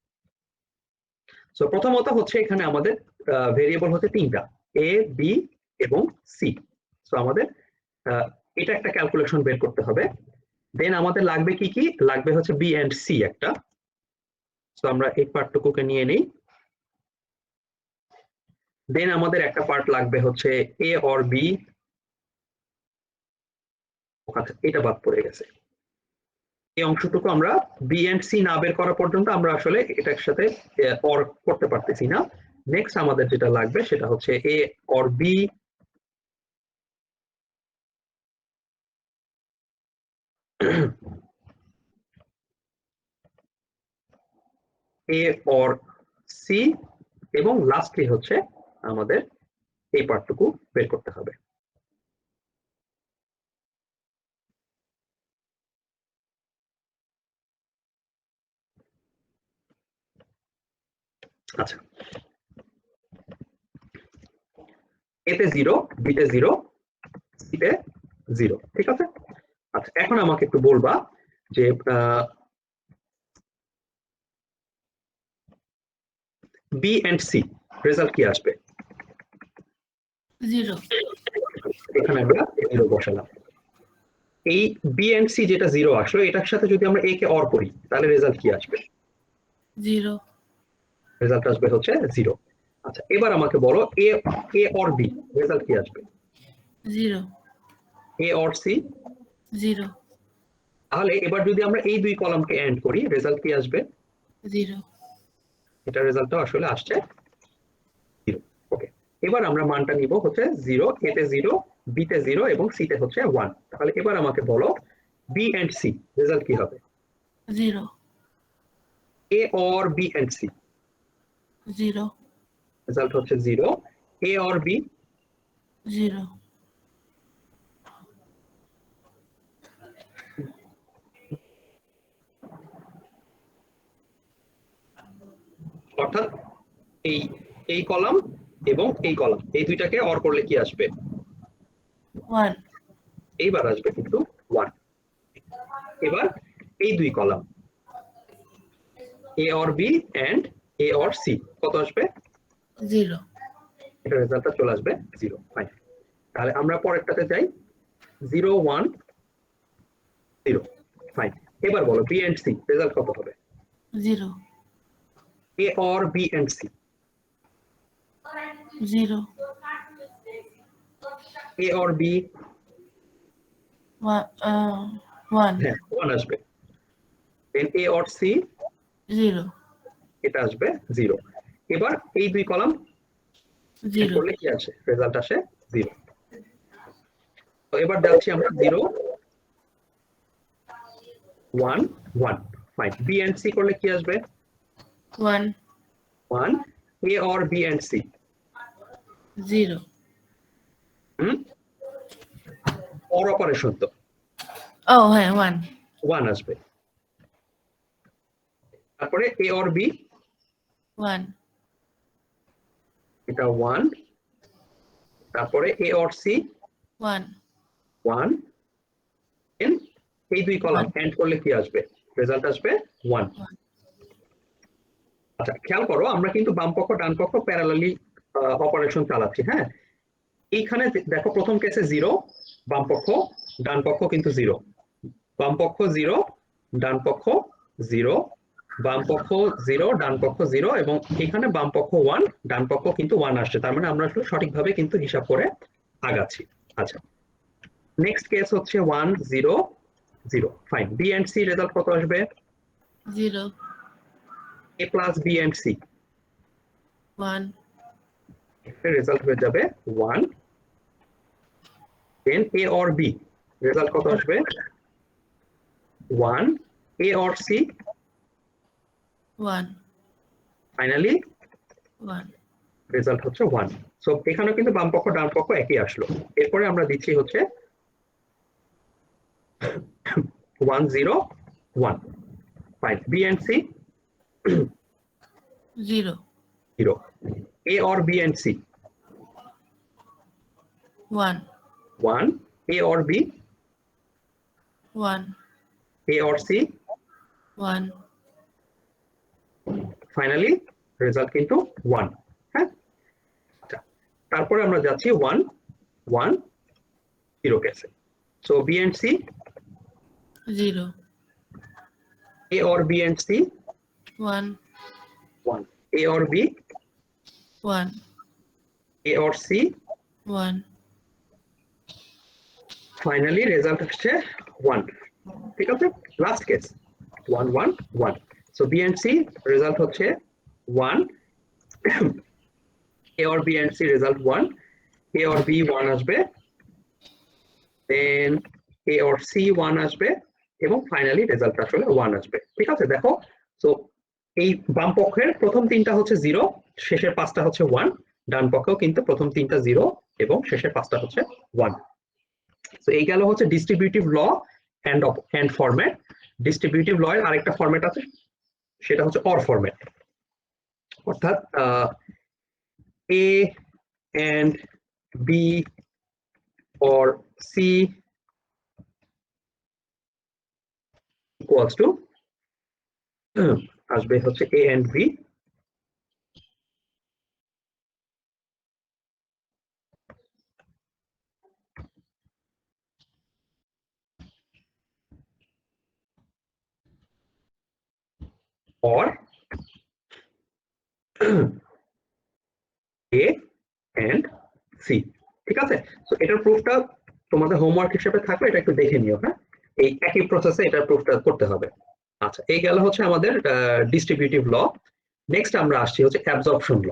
সো প্রথমত হচ্ছে এখানে আমাদের ভেরিয়েবল হচ্ছে তিনটা, এ বি এবং সি। সো আমাদের এটা একটা ক্যালকুলেশন বের করতে হবে। দেন আমাদের লাগবে কি কি, লাগবে হচ্ছে বি এন্ড সি একটা। সো আমরা এই পার্টটুকুকে নিয়ে নেই। দেন আমাদের একটা পার্ট লাগবে হচ্ছে এ অর বি, এটা বাদ পড়ে গেছে। এই অংশটুকু আমরা বি এন্ড সি না বের করা পর্যন্ত আমরা আসলে এটার সাথে অর করতে পারতেছি না। নেক্সট আমাদের যেটা লাগবে সেটা হচ্ছে A or B, A or C, এবং লাস্টলি হচ্ছে আমাদের এই পার্টটুকু বের করতে হবে। আচ্ছা, এতে 0, বিতে 0, সিতে 0, ঠিক আছে? আচ্ছা, এখন আমাকে একটু বলবা যে বি এন্ড সি রেজাল্ট কি আসবে। 0 এখানে আমরা 0 বসালাম। এই বি এন্ড সি যেটা 0 আসলো, এটার সাথে যদি আমরা এ কে অর করি তাহলে রেজাল্ট কি আসবে? 0 রেজাল্ট আসবে হচ্ছে 0। আচ্ছা, এবার আমাকে বলো এ অর বি রেজাল্ট কি আসবে? 0, এ অর সি। 0, তাহলে এবার যদি আমরা এই দুই কলামকে এন্ড করি রেজাল্ট কি আসবে? 0, এটা রেজাল্টটা আসলে আসছে 0। ওকে, এবার আমরা মানটা নিব হচ্ছে 0, এ তে 0, বি তে 0 এবং সি তে হচ্ছে 1। তাহলে এবার আমাকে বলো বি এন্ড সি রেজাল্ট কি হবে? 0, A or B and C 0, result হচ্ছে 0। এ অর বি 0, অর্থাৎ এই এই কলাম এবং এই কলাম এই দুইটাকে অর করলে কি আসবে? 1, এইবার আসবে কিন্তু 1। এবার এই দুই column A or B and A or C কত আসবে? 0, এটা রেজাল্টটা চলে আসবে 0। ফাইন, তাহলে আমরা পরেরটাতে যাই। 0, 1, 0। ফাইন, এবার বলো বি এন্ড সি রেজাল্ট কত হবে? 0, A or B and C 0, A or B 1, হ্যাঁ 1 আসবে। দেন এ অর সি 0, এটা আসবে 0। এবার এই দুই কলাম 0, করলে কি আসে? রেজাল্ট আসে 0। তো এবার যাচ্ছি আমরা 0, 1, 1। ফাইন, বি এন্ড সি করলে কি আসবে? 1, 1। A or B and C 0, or operation তো oh, হ্যাঁ 1, 1 আসবে। তারপরে এ অর বি 1, এটা 1। তারপরে এ অর সি 1, 1। এই দুই কলাম এন্ড করলে কি আসবে? রেজাল্ট আসবে 1। আচ্ছা, খেয়াল করো আমরা কিন্তু বাম পক্ষ ডান পক্ষ প্যারালালি অপারেশন চালাচ্ছি। হ্যাঁ, এইখানে দেখো প্রথম কেসে 0, বাম পক্ষ ডান পক্ষ কিন্তু 0, বাম পক্ষ 0, ডান পক্ষ 0, বাম পক্ষ 0, ডান পক্ষ 0 এবং এখানে বাম পক্ষ 1, ডান পক্ষ কিন্তু 1 আসছে। তার মানে আমরা আসলে সঠিকভাবে কিন্তু হিসাব করে আগাচ্ছি। আচ্ছা, নেক্সট কেস হচ্ছে 1, 0, 0। Fine, B and C result কত আসবে? 0, A plus B and C 1, result হয়ে যাবে 1। Then A or B result কত আসবে? 1। A or C 1, finally 1, result হচ্ছে 1। সো এখানে কিন্তু বাম পক্ষ ডান পক্ষ একই আসলো। এরপরে আমরা দিচ্ছি হচ্ছে 1, 0, 1। Fine, B and C 0, 0। A or B and C 1, 1। A or B 1, A or C 1, finally result কিন্তু 1। হ্যাঁ, আচ্ছা, তারপরে আমরা যাচ্ছি 1, 1, 0 কেসে। So B and C 0, A or B and C 1, 1। A or B 1, A or C 1, finally result আসছে 1। ঠিক আছে, last case 1, 1, 1। So B and C result হচ্ছে 1। A or B and C result 1। A or B 1 আসবে, দেন এ অর সি 1 আসবে এবং ফাইনালি রেজাল্ট আসলে 1 আসবে। ঠিক আছে, দেখো সো এই বাম পক্ষের প্রথম তিনটা হচ্ছে 0, শেষের পাঁচটা হচ্ছে 1। ডান পক্ষেও কিন্তু প্রথম তিনটা 0 এবং শেষের পাঁচটা হচ্ছে 1। তো এই গেল হচ্ছে distributive law and format. Distributive law এর আরেকটা ফরম্যাট আছে, সেটা হচ্ছে অর ফরম্যাট। অর্থাৎ A and B or C equals to আসবে হচ্ছে A and B or A and C. ঠিক আছে, তো এটার প্রুফটা তোমাদের হোমওয়ার্ক হিসেবে থাকবে, এটা একটু দেখে নিও। হ্যাঁ, এই একই প্রসেসে এটার প্রুফটা করতে হবে। আচ্ছা, এই গেল হচ্ছে আমাদের ডিস্ট্রিবিউটিভ ল। নেক্সট আমরা আসছি হচ্ছে অ্যাবজর্পশন ল।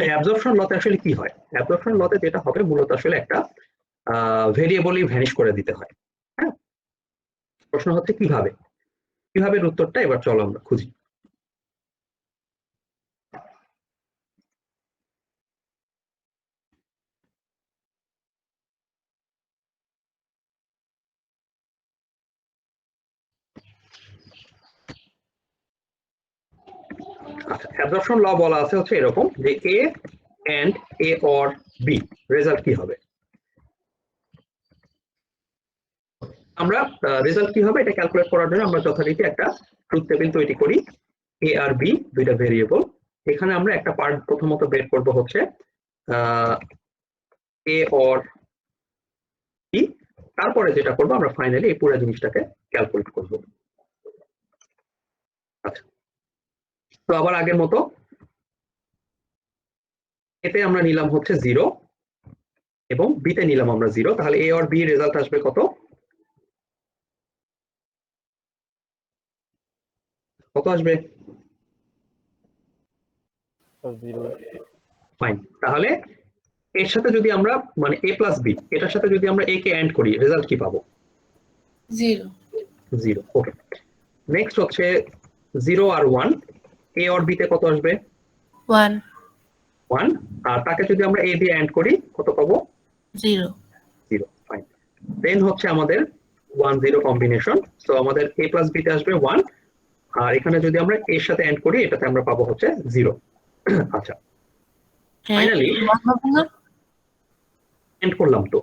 অ্যাবজর্পশন লতে আসলে কি হয়? অ্যাবজর্পশন লতে যেটা হবে মূলত আসলে একটা ভেরিয়েবলই ভ্যানিশ করে দিতে হয়। হ্যাঁ, প্রশ্ন হচ্ছে কিভাবে, কিভাবে উত্তরটা এবার চলো আমরা খুঁজি। আচ্ছা, অ্যাবজর্পশন ল বলা আছে হচ্ছে এরকম যে A and A or B result কি হবে। আমরা রেজাল্ট কি হবে এটা ক্যালকুলেট করার জন্য আমরা যথারীতি একটা ট্রুথ টেবিল তৈরি করি। এ আর বি দুইটা ভেরিয়েবল, এখানে আমরা একটা পার্ট প্রথমত বের করব হচ্ছে এ অর বি, তারপরে যেটা করবো আমরা ফাইনালি এই পুরো জিনিসটাকে ক্যালকুলেট করব। আচ্ছা, তো আবার আগের মতো এতে আমরা নিলাম হচ্ছে 0 এবং বিতে নিলাম আমরা 0, তাহলে এ অর বি রেজাল্ট আসবে কত? কত আসবে? ফাইন, তাহলে এর সাথে যদি আমরা মানে a প্লাস বি, এটার সাথে যদি আমরা a কে অ্যাড করি রেজাল্ট কি পাবো? 0 0। ওকে, নেক্সট হচ্ছে 0 আর 1, a আর b তে কত আসবে? 1 1, আর তাকে যদি আমরা a দিয়ে অ্যাড করি কত পাবো? 0 0। ফাইন, দেন হচ্ছে আমাদের 1 0 কম্বিনেশন, সো আমাদের a প্লাস b তে আসবে 1, আর এখানে যদি আমরা এর সাথে অ্যাড করি এটাতে আমরা পাবো হচ্ছে 0। আচ্ছা, ফাইনালি এন্ড করলাম তো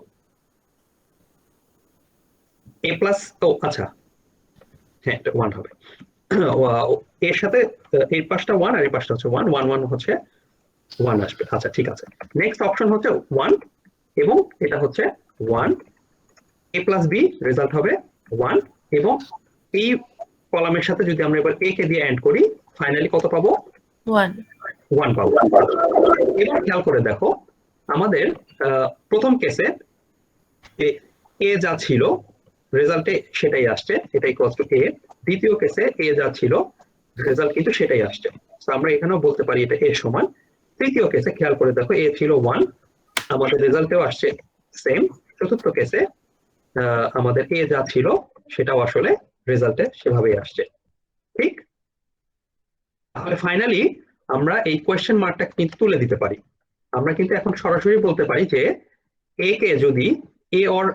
a প্লাস, ও আচ্ছা হ্যাঁ এটা 1 হবে। এর সাথে এই পাশটা 1 আর এই পাশটা হচ্ছে 1 1 1 হচ্ছে 1 আসবে। আচ্ছা ঠিক আছে, নেক্সট অপশন হচ্ছে 1 এবং এটা হচ্ছে 1, a প্লাস বি রেজাল্ট হবে 1, এবং এই কলামের সাথে যদি আমরা এবার a কে দিয়ে অ্যাড করি ফাইনালি কত পাবো? 1 1 পাবো। এবার খেয়াল করে দেখো আমাদের প্রথম কেসে এ যা ছিল রেজাল্টে সেটাই আসছে, এটা ইকুয়ালস টু এ। দ্বিতীয় কেসে এ যা ছিল রেজাল্ট কিন্তু সেটাই আসছে, তো আমরা এখানেও বলতে পারি এটা এ সমান। তৃতীয় কেসে খেয়াল করে দেখো এ ছিল 1, আমাদের রেজাল্টেও আসছে সেম। চতুর্থ কেসে আমাদের এ যা ছিল সেটাও আসলে রেজাল্টে সেভাবেই আসছে। ঠিক, তাহলে ফাইনালি আমরা এই কোয়েশ্চেন মার্কটা কিন্তু তুলে দিতে পারি। আমরা কিন্তু এখন সরাসরি বলতে পারি যে এ কে যদি এ অর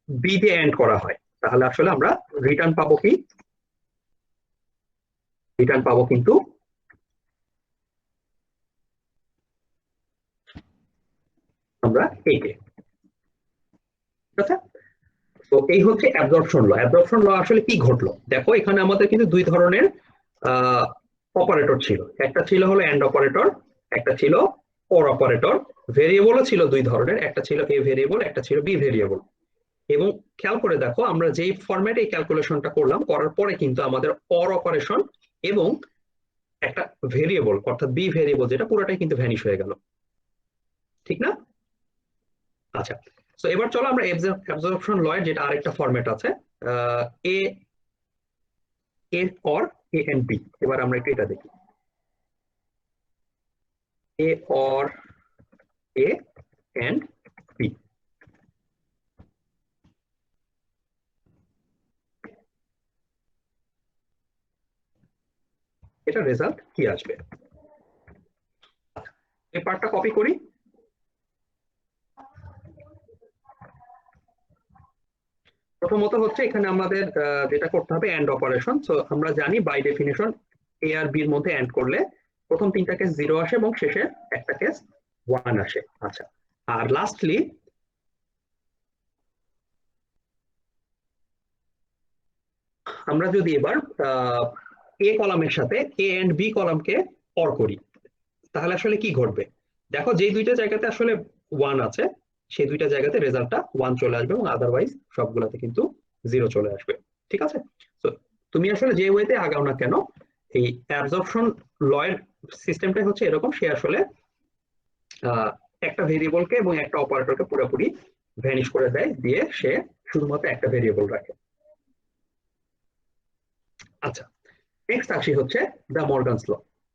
বি দিয়ে এন্ড করা হয় তাহলে আসলে আমরা রিটার্ন পাবো কি? রিটার্ন পাবো কিন্তু আমরা এ কে। ঠিক আছে, তো এই হচ্ছে অ্যাবজর্পশন ল। অ্যাবজর্পশন ল আসলে কি ঘটলো দেখো, এখানে আমাদের কিন্তু দুই ধরনের অপারেটর ছিল, একটা ছিল হলো এন্ড অপারেটর, একটা ছিল অর অপারেটর। ভেরিয়েবলও ছিল দুই ধরনের, একটা ছিল এ ভেরিয়েবল, একটা ছিল বি ভেরিয়েবল। এবং খেয়াল করে দেখো আমরা যেই ফরম্যাটে এই ক্যালকুলেশনটা করলাম করার পরে কিন্তু আমাদের অর অপারেশন এবং একটা ভেরিয়েবল অর্থাৎ বি ভেরিয়েবল যেটা পুরোটাই কিন্তু ভ্যানিশ হয়ে গেল, ঠিক না? আচ্ছা, তো এবার চলো আমরা অ্যাবজর্পশন লয়ের যেটা আরেকটা ফরম্যাট আছে এ a or a and B, এবার আমরা একটু এটা দেখি। A or a and B, এটা রেজাল্ট কি আসবে? এই পার্টটা কপি করি। প্রথমত হচ্ছে এখানে আমাদের যেটা করতে হবে এন্ড অপারেশন। সো আমরা জানি বাই ডেফিনিশন এ আর বি এর মধ্যে এন্ড করলে প্রথম তিনটা কেস 0 আসে এবং শেষে একটা কেস 1 আসে। আচ্ছা, আর লাস্টলি আমরা যদি এবার এ কলামের সাথে এ এন্ড বি কলামকে অর করি তাহলে আসলে কি ঘটবে? দেখো যেই দুইটা জায়গাতে আসলে 1 আছে সেই দুইটা জায়গাতে রেজাল্টটা 1 চলে আসবে এবং আদারওয়াইজ সবগুলাতে কিন্তু 0 চলে আসবে। ঠিক আছে, তো তুমি আসলে যে ওয়েতে আগাও না কেন এই অ্যাবজর্পশন লয়ের সিস্টেমটাই হচ্ছে এরকম, সে আসলে একটা ভেরিয়েবলকে এবং একটা অপারেটরকে পুরোপুরি ভ্যানিশ করে দেয়, দিয়ে সে শুধুমাত্র একটা ভেরিয়েবল রাখে। আচ্ছা, নেক্সট আসি হচ্ছে দ্য মর্গানস ল।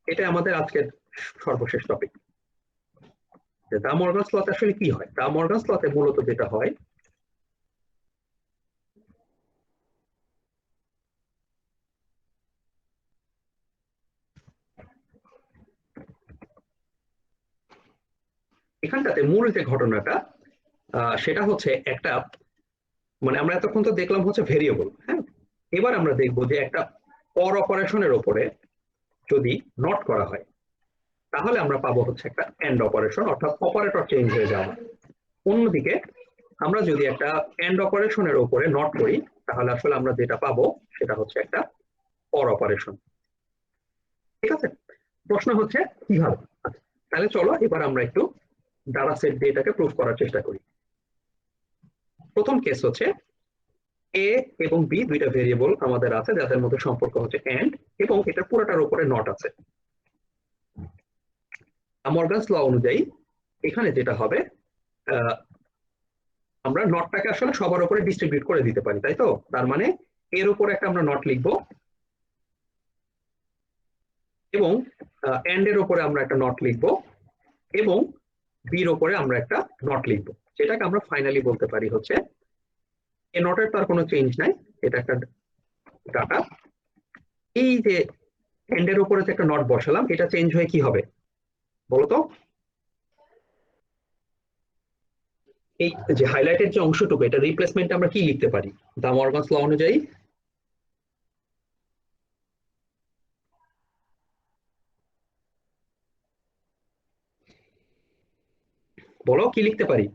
এটা আমাদের আজকের সর্বশেষ টপিক। দ্য মর্গানস লতে আসলে কি হয়? দ্য মর্গানস লতে মূলত যেটা হয়, এখানটাতে মূল যে ঘটনাটা সেটা হচ্ছে একটা, মানে আমরা এতক্ষণ তো দেখলাম হচ্ছে ভেরিয়েবল, হ্যাঁ, এবার আমরা দেখবো যে একটা অর অপারেশনের উপরে যদি নট করা হয় তাহলে আমরা পাবো হচ্ছে একটা এন্ড অপারেশন, অর্থাৎ অপারেটর চেঞ্জ হয়ে যাওয়া। অন্যদিকে আমরা যদি একটা এন্ড অপারেশনের উপরে নট করি তাহলে আসলে আমরা যেটা পাবো সেটা হচ্ছে একটা অর অপারেশন। ঠিক আছে, প্রশ্ন হচ্ছে কিভাবে? আচ্ছা, তাহলে চলো এবার আমরা একটু ডাটা সেট দিয়ে এটাকে প্রুফ করার চেষ্টা করি। প্রথম কেস হচ্ছে এ এবং বি দুইটা ভেরিয়েবল আমাদের আছে যাদের মধ্যে সম্পর্ক হচ্ছে এন্ড, এবং এটা পুরোটার উপরে নট আছে। মর্গানস ল অনুযায়ী এখানে যেটা হবে, আমরা নটটাকে আসলে সবার উপরে ডিস্ট্রিবিউট করে দিতে পারি, তাই তো? তার মানে এর উপরে একটা আমরা নট লিখবো, এবং এন্ড এর উপরে আমরা একটা নট লিখবো, এবং বির উপরে আমরা একটা নট লিখবো, যেটাকে আমরা ফাইনালি বলতে পারি হচ্ছে এ নটের তার কোনো চেঞ্জ নাই, এটা একটা ডাটা। এই যে এন্ড এর উপরে যে একটা নট বসালাম, এটা চেঞ্জ হয়ে কি হবে বলতো? এই যে হাইলাইটের যে অংশটুকু, এটা রিপ্লেসমেন্ট আমরা কি লিখতে পারি দ্য মর্গানস ল অনুযায়ী? বলো কি লিখতে পারি?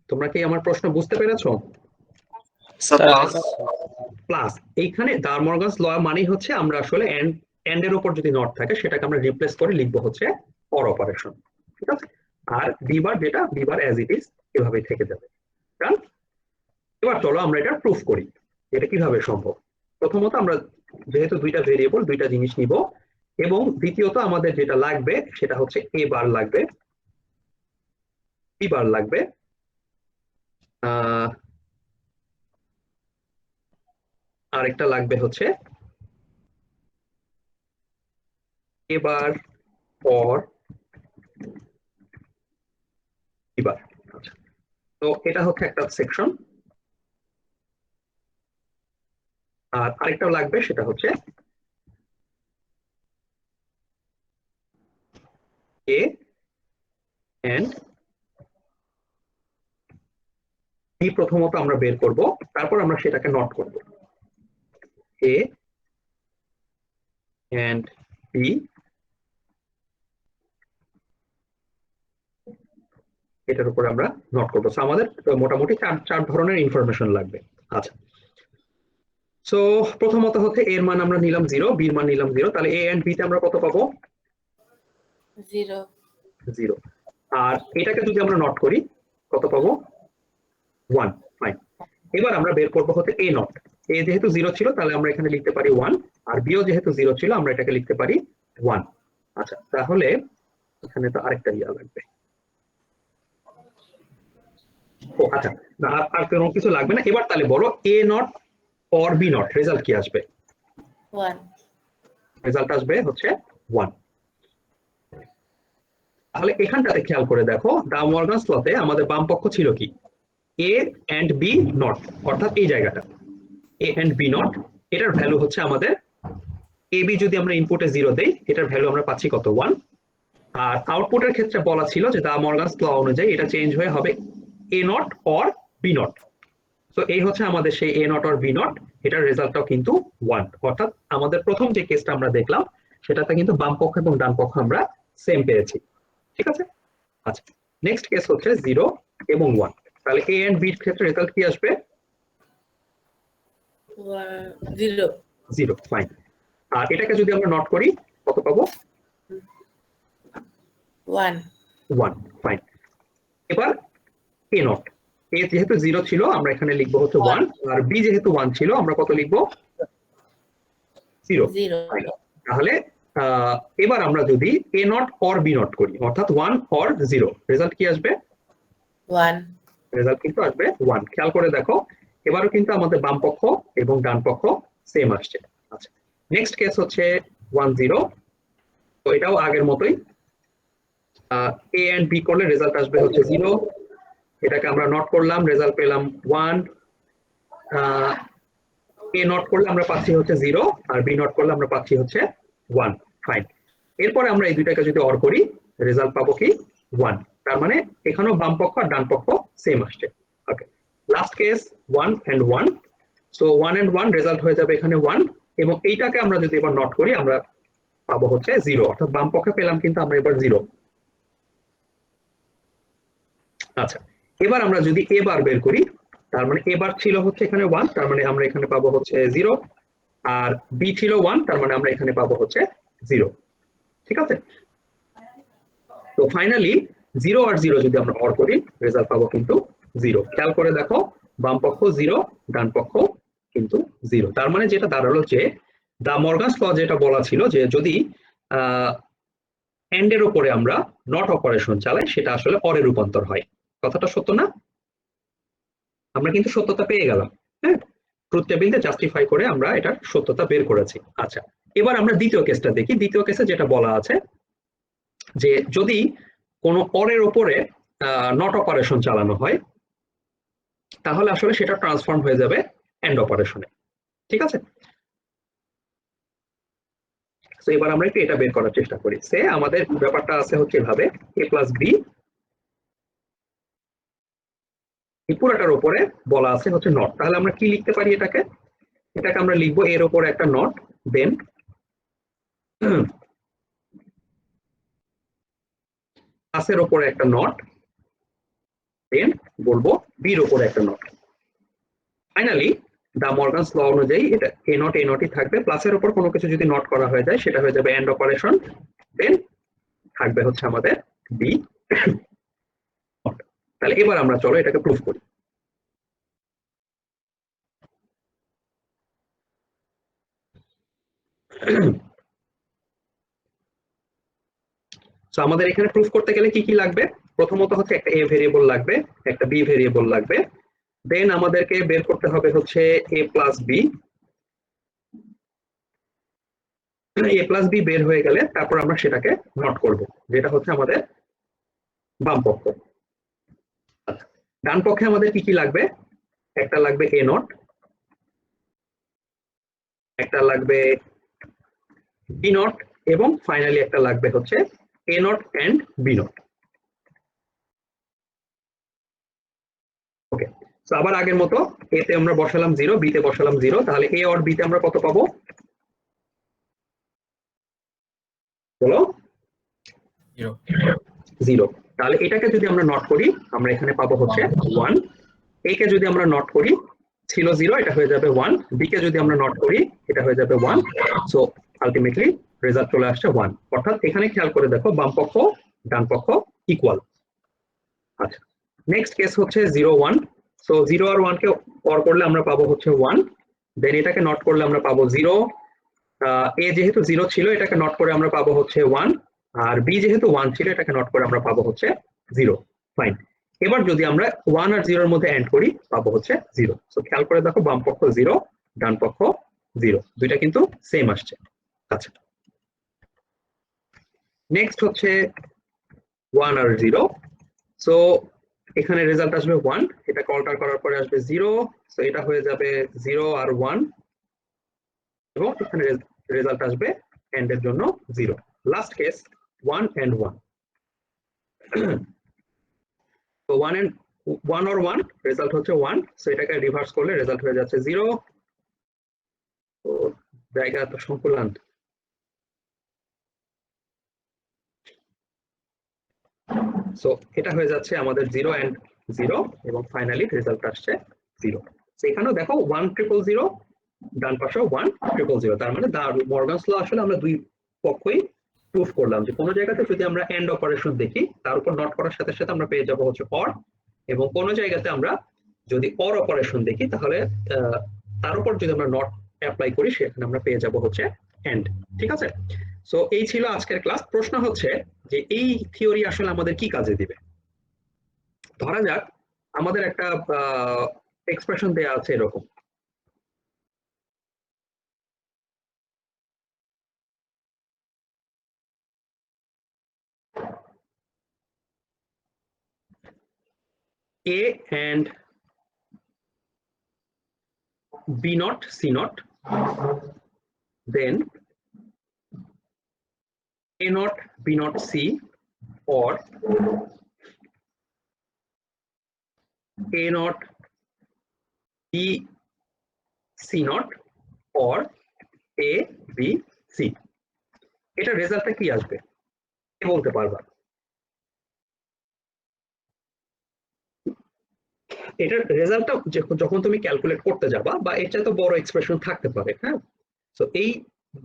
তোমরা কি আমার প্রশ্ন বুঝতে পেরেছো? প্লাস এইখানে দ্য মর্গানস ল মানেই হচ্ছে আমরা আসলে এন্ড এর উপর যদি নট থাকে সেটাকে আমরা রিপ্লেস করে লিখবো হচ্ছে অর অপারেশন। ঠিক আছে, আর বিবার যেটা বিবার অ্যাজ ইট ইজ এভাবেই থেকে যাবে। কারণ এবার চলো আমরা এটা প্রুফ করি, এটা কিভাবে সম্ভব। প্রথমত আমরা যেহেতু দুইটা ভেরিয়েবল, দুইটা জিনিস নিব, এবং দ্বিতীয়ত আমাদের যেটা লাগবে সেটা হচ্ছে এ বার লাগবে, বি বার লাগবে, আরেকটা লাগবে হচ্ছে এবার পর এবার। আচ্ছা, তো এটা হচ্ছে একটা সেকশন। আর আরেকটাও লাগবে, সেটা হচ্ছে এ এন্ড বি প্রথমত আমরা বের করব, তারপর আমরা সেটাকে নট করব। এ এন্ড বি, এটার উপর আমরা নট করবো। আমাদের মোটামুটি চার ধরনের ইনফরমেশন লাগবে। আচ্ছা, সো প্রথমত হচ্ছে এর মান আমরা নিলাম 0, বির মান নিলাম 0, তাহলে এ এন্ড বি তে আমরা কত পাবো? 0 0। আর এটাকে যদি আমরা নট করি কত পাবো? 1। ফাইন, এবার আমরা বের করবো হচ্ছে এ নট। এ যেহেতু 0 ছিল তাহলে আমরা এখানে লিখতে পারি 1, আর বিও যেহেতু 0 ছিল আমরা এটাকে লিখতে পারি 1। আচ্ছা, তাহলে এখানে তো আরেকটা ইয়া লাগবে। ও আচ্ছা, আর কোনো কিছু লাগবে না। এবার তাহলে বলো A not or B not result কি আসবে? 1 রেজাল্ট আসবে হচ্ছে 1। তাহলে এখানটাতে খেয়াল করে দেখো, দ্য মর্গানস লতে আমাদের বাম পক্ষ ছিল কি? এ এন্ড বি নট, অর্থাৎ এই জায়গাটা এ এন্ড বি নট, এটার ভ্যালু হচ্ছে আমাদের এ বি যদি আমরা ইনপুটে 0 দেই, এটার ভ্যালু আমরা পাচ্ছি কত? 1। আর আউটপুটের ক্ষেত্রে বলা ছিল যে দ্য মর্গানস ল অনুযায়ী এটা চেঞ্জ হয়ে হবে এ নট অর বি নট। তো এই হচ্ছে আমাদের সেই এ নট অর বি নট, এটার রেজাল্টটাও কিন্তু 1। অর্থাৎ আমাদের প্রথম যে কেসটা আমরা দেখলাম সেটাতে কিন্তু বাম পক্ষ এবং ডান পক্ষ আমরা সেম পেয়েছি। ঠিক আছে, আচ্ছা, নেক্সট কেস হচ্ছে 0 এবং 1। তাহলে এ এন্ড বি এর ক্ষেত্রে রেজাল্ট কি আসবে? 0 0। ফাইন, আর এটাকে যদি আমরা নট করি কত পাবো? 1 1। ফাইন, এবার এ নট, এ যেহেতু 0 ছিল আমরা এখানে লিখবো হচ্ছে 1, আর বি যেহেতু 1 ছিল আমরা কত লিখবো 0। 0 তাহলে এবার আমরা যদি এ নট অর বি নট করি অর্থাৎ 1 অর 0, রেজাল্ট কি আসবে? 1 রেজাল্ট কিন্তু আসবে 1। খেয়াল করে দেখো এবারও কিন্তু আমাদের বাম পক্ষ এবং ডান পক্ষ সেম আসছে। আচ্ছা, নেক্সট কেস হচ্ছে 1 0। তো এটাও আগের মতোই, এ এন্ড বি করলে রেজাল্ট আসবে হচ্ছে 0, এটাকে আমরা নট করলাম, রেজাল্ট পেলাম 1। এ নট করলে আমরা পাচ্ছি হচ্ছে 0, আর বি নট করলে আমরা পাচ্ছি হচ্ছে 1। ফাইন, এরপরে আমরা এই দুইটাকে যদি অর করি রেজাল্ট পাবো কি 1। তার মানে এখানেও বাম পক্ষ আর ডান পক্ষ সেম আসছে। Okay, last case 1 and 1। So 1 and 1 result হয়ে যাবে এখানে 1, এবং এইটাকে আমরা যদি এবার নট করি আমরা পাবো হচ্ছে 0, অর্থাৎ বাম পক্ষে পেলাম কিন্তু আমরা এবার 0। আচ্ছা, এবার আমরা যদি এ বার বের করি তার মানে এ বার ছিল হচ্ছে এখানে 1, তার মানে আমরা এখানে পাবো হচ্ছে 0, আর বি ছিল 1, তার মানে আমরা এখানে পাবো হচ্ছে 0। ঠিক আছে, তো ফাইনালি 0 আর 0 যদি আমরা অর করি রেজাল্ট পাবো কিন্তু 0। খেয়াল করে দেখো বাম পক্ষ 0, ডান পক্ষ কিন্তু 0। তার মানে যেটা দাঁড়ালো যে দা মর্গানস ল যেটা বলা ছিল যে যদি এন্ড এর উপরে আমরা নট অপারেশন চালাই সেটা আসলে অরে রূপান্তর হয়। কথাটা সত্য না? আমরা কিন্তু সত্যতা পেয়ে গেলাম। হ্যাঁ, ট্রুথ টেবিলে জাস্টিফাই করে আমরা এটার সত্যতা বের করেছি। আচ্ছা, এবার আমরা দ্বিতীয় কেসটা দেখি। দ্বিতীয় কেসে যেটা বলা আছে যে যদি কোনো অরের উপরে নট অপারেশন চালানো হয় তাহলে আসলে সেটা ট্রান্সফর্ম হয়ে যাবে এন্ড অপারেশনে। ঠিক আছে, তো এবার আমরা একটু এটা বের করার চেষ্টা করি। সে আমাদের ব্যাপারটা আছে হচ্ছে এভাবে, a প্লাস বি, এই পুরোটার উপরে বলা আছে হচ্ছে নট। তাহলে আমরা কি লিখতে পারি এটাকে? এটাকে আমরা লিখবো এর উপরে একটা নট, দেন প্লাসের উপরে একটা নট, দেন বলবো বির উপরে একটা নট। ফাইনালি দা মর্গানস ল অনুযায়ী এটা এ নটই থাকবে, প্লাসের উপর কোনো কিছু যদি নট করা হয়ে যায় সেটা হয়ে যাবে এন্ড অপারেশন, দেন থাকবে হচ্ছে আমাদের বি। তাহলে এবার আমরা চলো এটাকে প্রুফ করি। তো আমাদের এখানে প্রুফ করতে গেলে কি কি লাগবে? প্রথমত হচ্ছে একটা এ ভেরিয়েবল লাগবে, একটা বি ভেরিয়েবল লাগবে, দেন আমাদেরকে বের করতে হবে হচ্ছে এ প্লাস বি। এ প্লাস বি বের হয়ে গেলে তারপর আমরা সেটাকে নট করব, যেটা হচ্ছে আমাদের বাম পক্ষ। ডান পক্ষে আমাদের কি কি লাগবে? একটা লাগবে এ নট, একটা লাগবে বি নট, এবং ফাইনালি একটা লাগবে হচ্ছে এ নট এন্ড বি নট। ওকে, তো আবার আগের মতো এ তে আমরা বসালাম 0, বি তে বসালাম 0, তাহলে এ অর বি তে আমরা কত পাবো বলো? 0। তাহলে এটাকে যদি আমরা নট করি আমরা এখানে পাবো হচ্ছে 1। এ কে যদি আমরা নট করি ছিল 0, এটা হয়ে যাবে 1। বি কে যদি আমরা নট করি এটা হয়ে যাবে 1। সো আলটিমেটলি রেজাল্ট চলে আসছে 1। অর্থাৎ এখানে খেয়াল করে দেখো বাম পক্ষ ডান পক্ষ ইকুয়াল। আচ্ছা, নেক্সট কেস হচ্ছে 0 1। সো 0 আর 1 কে অর করলে আমরা পাবো হচ্ছে 1, দেন এটাকে নট করলে আমরা পাবো 0। এ যেহেতু 0 ছিল এটাকে নট করে আমরা পাবো হচ্ছে 1, আর বি যেহেতু 1 ছিল এটাকে নট করে আমরা পাবো হচ্ছে 0। ফাইন, এবার যদি আমরা 1 আর 0 এর মধ্যে এন্ড করি পাবো হচ্ছে 0। সো খেয়াল করে দেখো বাম পক্ষ 0, ডান পক্ষ 0, দুইটা কিন্তু সেম আসছে। আচ্ছা, নেক্সট হচ্ছে 1 আর 0। সো এখানে রেজাল্ট আসবে 1, এটাকে অল্টার করার পরে আসবে 0। সো এটা হয়ে যাবে 0 আর 1, এবং এখানে রেজাল্ট আসবে এন্ড এর জন্য 0। Last case 1 and 1। তো 1 or 1 রেজাল্ট হচ্ছে 1। সো এটাকে রিভার্স করলে রেজাল্ট হয়ে যাচ্ছে 0। তো জায়গা তো সংকুলান। সো এটা হয়ে যাচ্ছে আমাদের 0 and 0, এবং ফাইনালি রেজাল্ট আসছে 0। তো এখানেও দেখো 1 0 0, ডান পাশেও 1 0 0। তার মানে দা মর্গানস ল আসলে আমরা দুই পক্ষই প্রুফ করলাম যে কোনো জায়গাতে যদি আমরা এন্ড অপারেশন দেখি তার উপর নট করার সাথে সাথে আমরা পেয়ে যাব হচ্ছে অর, এবং কোনো জায়গাতে আমরা যদি অর অপারেশন দেখি তাহলে তার উপর যদি আমরা নট অ্যাপ্লাই করি সেখানে আমরা পেয়ে যাব হচ্ছে এন্ড। ঠিক আছে, সো এই ছিল আজকের ক্লাস। প্রশ্ন হচ্ছে যে এই থিওরি আসলে আমাদের কি কাজে দিবে। ধরা যাক আমাদের একটা এক্সপ্রেশন দেয়া আছে এরকম, A and B not C not, then A not B not C, or A not B C not, or A B C। এটা রেজাল্টটা কি আসবে কে বলতে পারবা? এটার রেজাল্টটা যখন তুমি ক্যালকুলেট করতে যাবা, বা এটা তো বড় এক্সপ্রেশন থাকতে পারে, হ্যাঁ। সো এই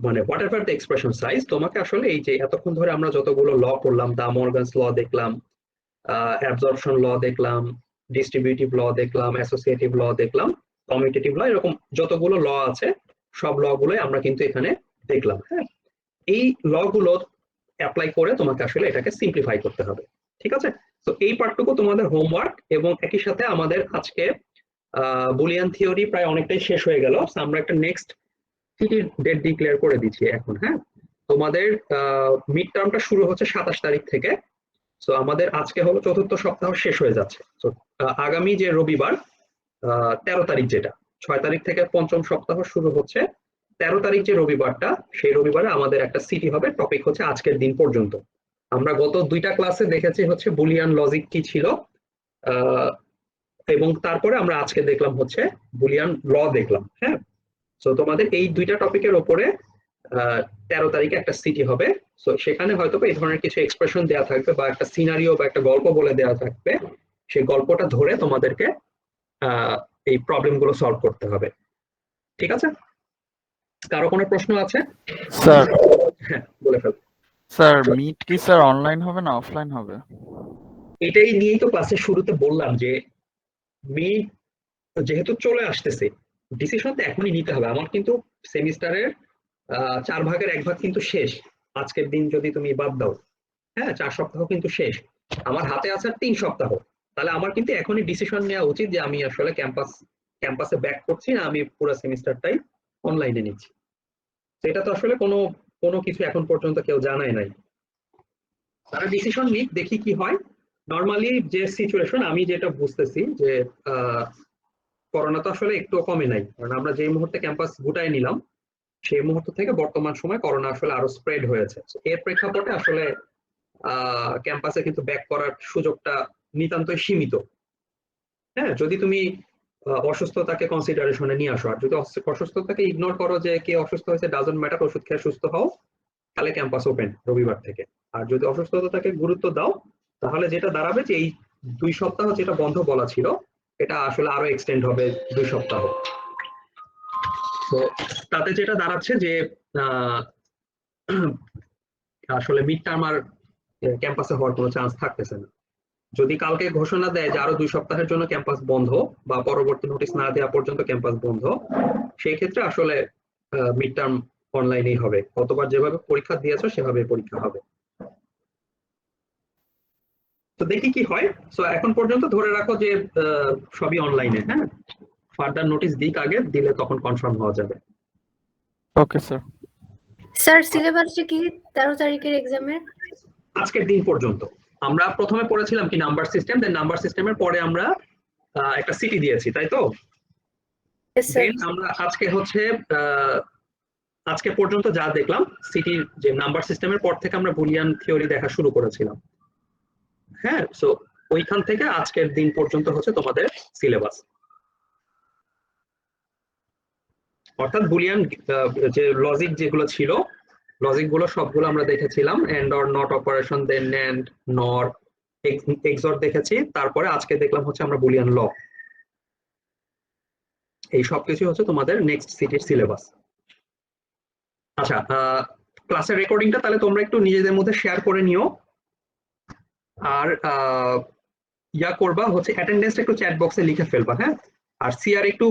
মানে what ever the expression size, তোমাকে আসলে এই যে এতক্ষণ ধরে আমরা যতগুলো ল পড়লাম, দা মর্গানস ল দেখলাম, অ্যাবজর্পশন ল দেখলাম, ডিস্ট্রিবিউটিভ ল দেখলাম, অ্যাসোসিয়েটিভ ল দেখলাম, কমিউটেটিভ ল, এরকম যতগুলো ল আছে সব ল গুলোই আমরা কিন্তু এখানে দেখলাম, হ্যাঁ। এই ল গুলো অ্যাপ্লাই করে তোমাকে আসলে এটাকে সিম্পলিফাই করতে হবে। ঠিক আছে, তো এই পার্টটুকু তোমাদের হোমওয়ার্ক, এবং একই সাথে আমাদের আজকে বুলিয়ান থিওরি প্রায় অনেকটাই শেষ হয়ে গেল। আমরা একটা নেক্সট সিটির ডেট ডিক্লেয়ার করে দিচ্ছি এখন, হ্যাঁ। তোমাদের মিড টার্মটা শুরু হচ্ছে 27 তারিখ থেকে। সো আমাদের আজকে হলো চতুর্থ সপ্তাহ শেষ হয়ে যাচ্ছে। সো আগামী যে রবিবার 13 তারিখ, যেটা 6 তারিখ থেকে পঞ্চম সপ্তাহ শুরু হচ্ছে, 13 তারিখ যে রবিবারটা, সেই রবিবারে আমাদের একটা সিটি হবে। টপিক হচ্ছে আজকের দিন পর্যন্ত। আমরা গত দুইটা ক্লাসে দেখেছি হচ্ছে বুলিয়ান লজিক কি ছিল, এবং তারপরে আমরা আজকে দেখলাম হচ্ছে বুলিয়ান ল দেখলাম, হ্যাঁ। সো তোমাদের এই দুইটা টপিকের উপরে 13 তারিখে একটা সিটি হবে। সো সেখানে হয়তো এই ধরনের কিছু এক্সপ্রেশন দেওয়া থাকবে, বা একটা সিনারিও বা একটা গল্প বলে দেওয়া থাকবে। সেই গল্পটা ধরে তোমাদেরকে এই প্রবলেম গুলো সলভ করতে হবে। ঠিক আছে, কারো কোনো প্রশ্ন আছে? স্যার হ্যাঁ, বলে ফেল। স্যার মিট কি স্যার অনলাইন হবে না অফলাইন হবে? এটাই নিয়েই তো ক্লাসের শুরুতে বললাম যে মিট যেহেতু চলে আসতেছে, ডিসিশন তো এখনই নিতে হবে। আমার কিন্তু সেমিস্টারের 4 ভাগের 1 ভাগ কিন্তু শেষ আজকের দিন যদি তুমি বাদ দাও, হ্যাঁ। 4 সপ্তাহ কিন্তু শেষ, আমার হাতে আছে 3 সপ্তাহ। তাহলে আমার কিন্তু এখনই ডিসিশন নেওয়া উচিত যে আমি আসলে ক্যাম্পাসে ব্যাক করছি না, আমি পুরো সেমিস্টারটাই অনলাইনে নিচ্ছি। সেটা তো আসলে কোনো কিছু এখন পর্যন্ত কেউ জানায় নাই। তারা ডিসিশন নিক, দেখি কি হয়। নর্মালি যে সিচুয়েশন আমি যেটা বুঝতেছি যে করোনা তো আসলে একটু কমে নাই, কারণ আমরা যে মুহূর্তে ক্যাম্পাস গুটায় নিলাম সেই মুহূর্ত থেকে বর্তমান সময় করোনা আসলে আরো স্প্রেড হয়েছে। এর প্রেক্ষাপটে আসলে ক্যাম্পাসে কিন্তু ব্যাক করার সুযোগটা নিতান্তই সীমিত, হ্যাঁ। যদি তুমি অসুস্থতাকে কনসিডারেশনে নিয়ে আসো, আর যদি অসুস্থতাকে ইগনোর করো যে কে অসুস্থ হয়েছে ডাজন্ট ম্যাটার, ওষুধ খেয়ে সুস্থ হও, তাহলে ক্যাম্পাস ওপেন রবিবার থেকে। আর যদি অসুস্থতাকে গুরুত্ব দাও, তাহলে যেটা দাঁড়াবে যে এই 2 সপ্তাহ যেটা বন্ধ বলা ছিল, এটা আসলে আরো এক্সটেন্ড হবে 2 সপ্তাহ। তো তাতে যেটা দাঁড়াচ্ছে যে আসলে মিড টার্ম আর ক্যাম্পাসে হওয়ার কোনো চান্স থাকতেছে না। যদি কালকে ঘোষণা দেয় যে আরো 2 সপ্তাহের জন্য ক্যাম্পাস বন্ধ, বা পরবর্তী নোটিশ না দেওয়া পর্যন্ত ক্যাম্পাস বন্ধ, সেই ক্ষেত্রে আসলে মিড টার্ম অনলাইনেই হবে। কতবার যেভাবে পরীক্ষা দিয়েছো সেভাবে পরীক্ষা হবে। তো দেখি কি হয়। সো এখন পর্যন্ত ধরে রাখো যে সবই অনলাইনে, হ্যাঁ। ফার্দার নোটিশ দিক, আগে দিলে তখন কনফার্ম হওয়া যাবে। Okay sir. স্যার সিলেবাসটা কি 13 তারিখের এক্সামের? আজকের দিন পর্যন্ত আমরা প্রথমে পড়েছিলাম কি নাম্বার সিস্টেম, দেন নাম্বার সিস্টেমের পরে আমরা একটা সিটি দিয়েছি, তাই তো। দেন আমরা আজকে হচ্ছে আজকে পর্যন্ত যা দেখলাম সিটির যে নাম্বার সিস্টেমের পর থেকে আমরা বুলিয়ান থিওরি দেখা শুরু করেছিলাম, হ্যাঁ। সো ওইখান থেকে আজকের দিন পর্যন্ত হচ্ছে তোমাদের সিলেবাস। অর্থাৎ বুলিয়ান যে লজিক যেগুলো ছিল, লজিক গুলো সবগুলো আমরা দেখেছিলাম, and or not operation, then and, nor, XOR দেখেছি। তারপরে আজকে দেখলাম হচ্ছে আমরা বুলিয়ান ল। এই সবকিছু হচ্ছে তোমাদের নেক্সট সিটির সিলেবাস। আচ্ছা, ক্লাসের রেকর্ডিংটা তাহলে তোমরা একটু নিজেদের মধ্যে শেয়ার করে নিও। আর ইয়া করবা হচ্ছে অ্যাটেন্ডেন্সটা একটু চ্যাট বক্সে লিখে ফেলবা, হ্যাঁ। আর সিআর একটু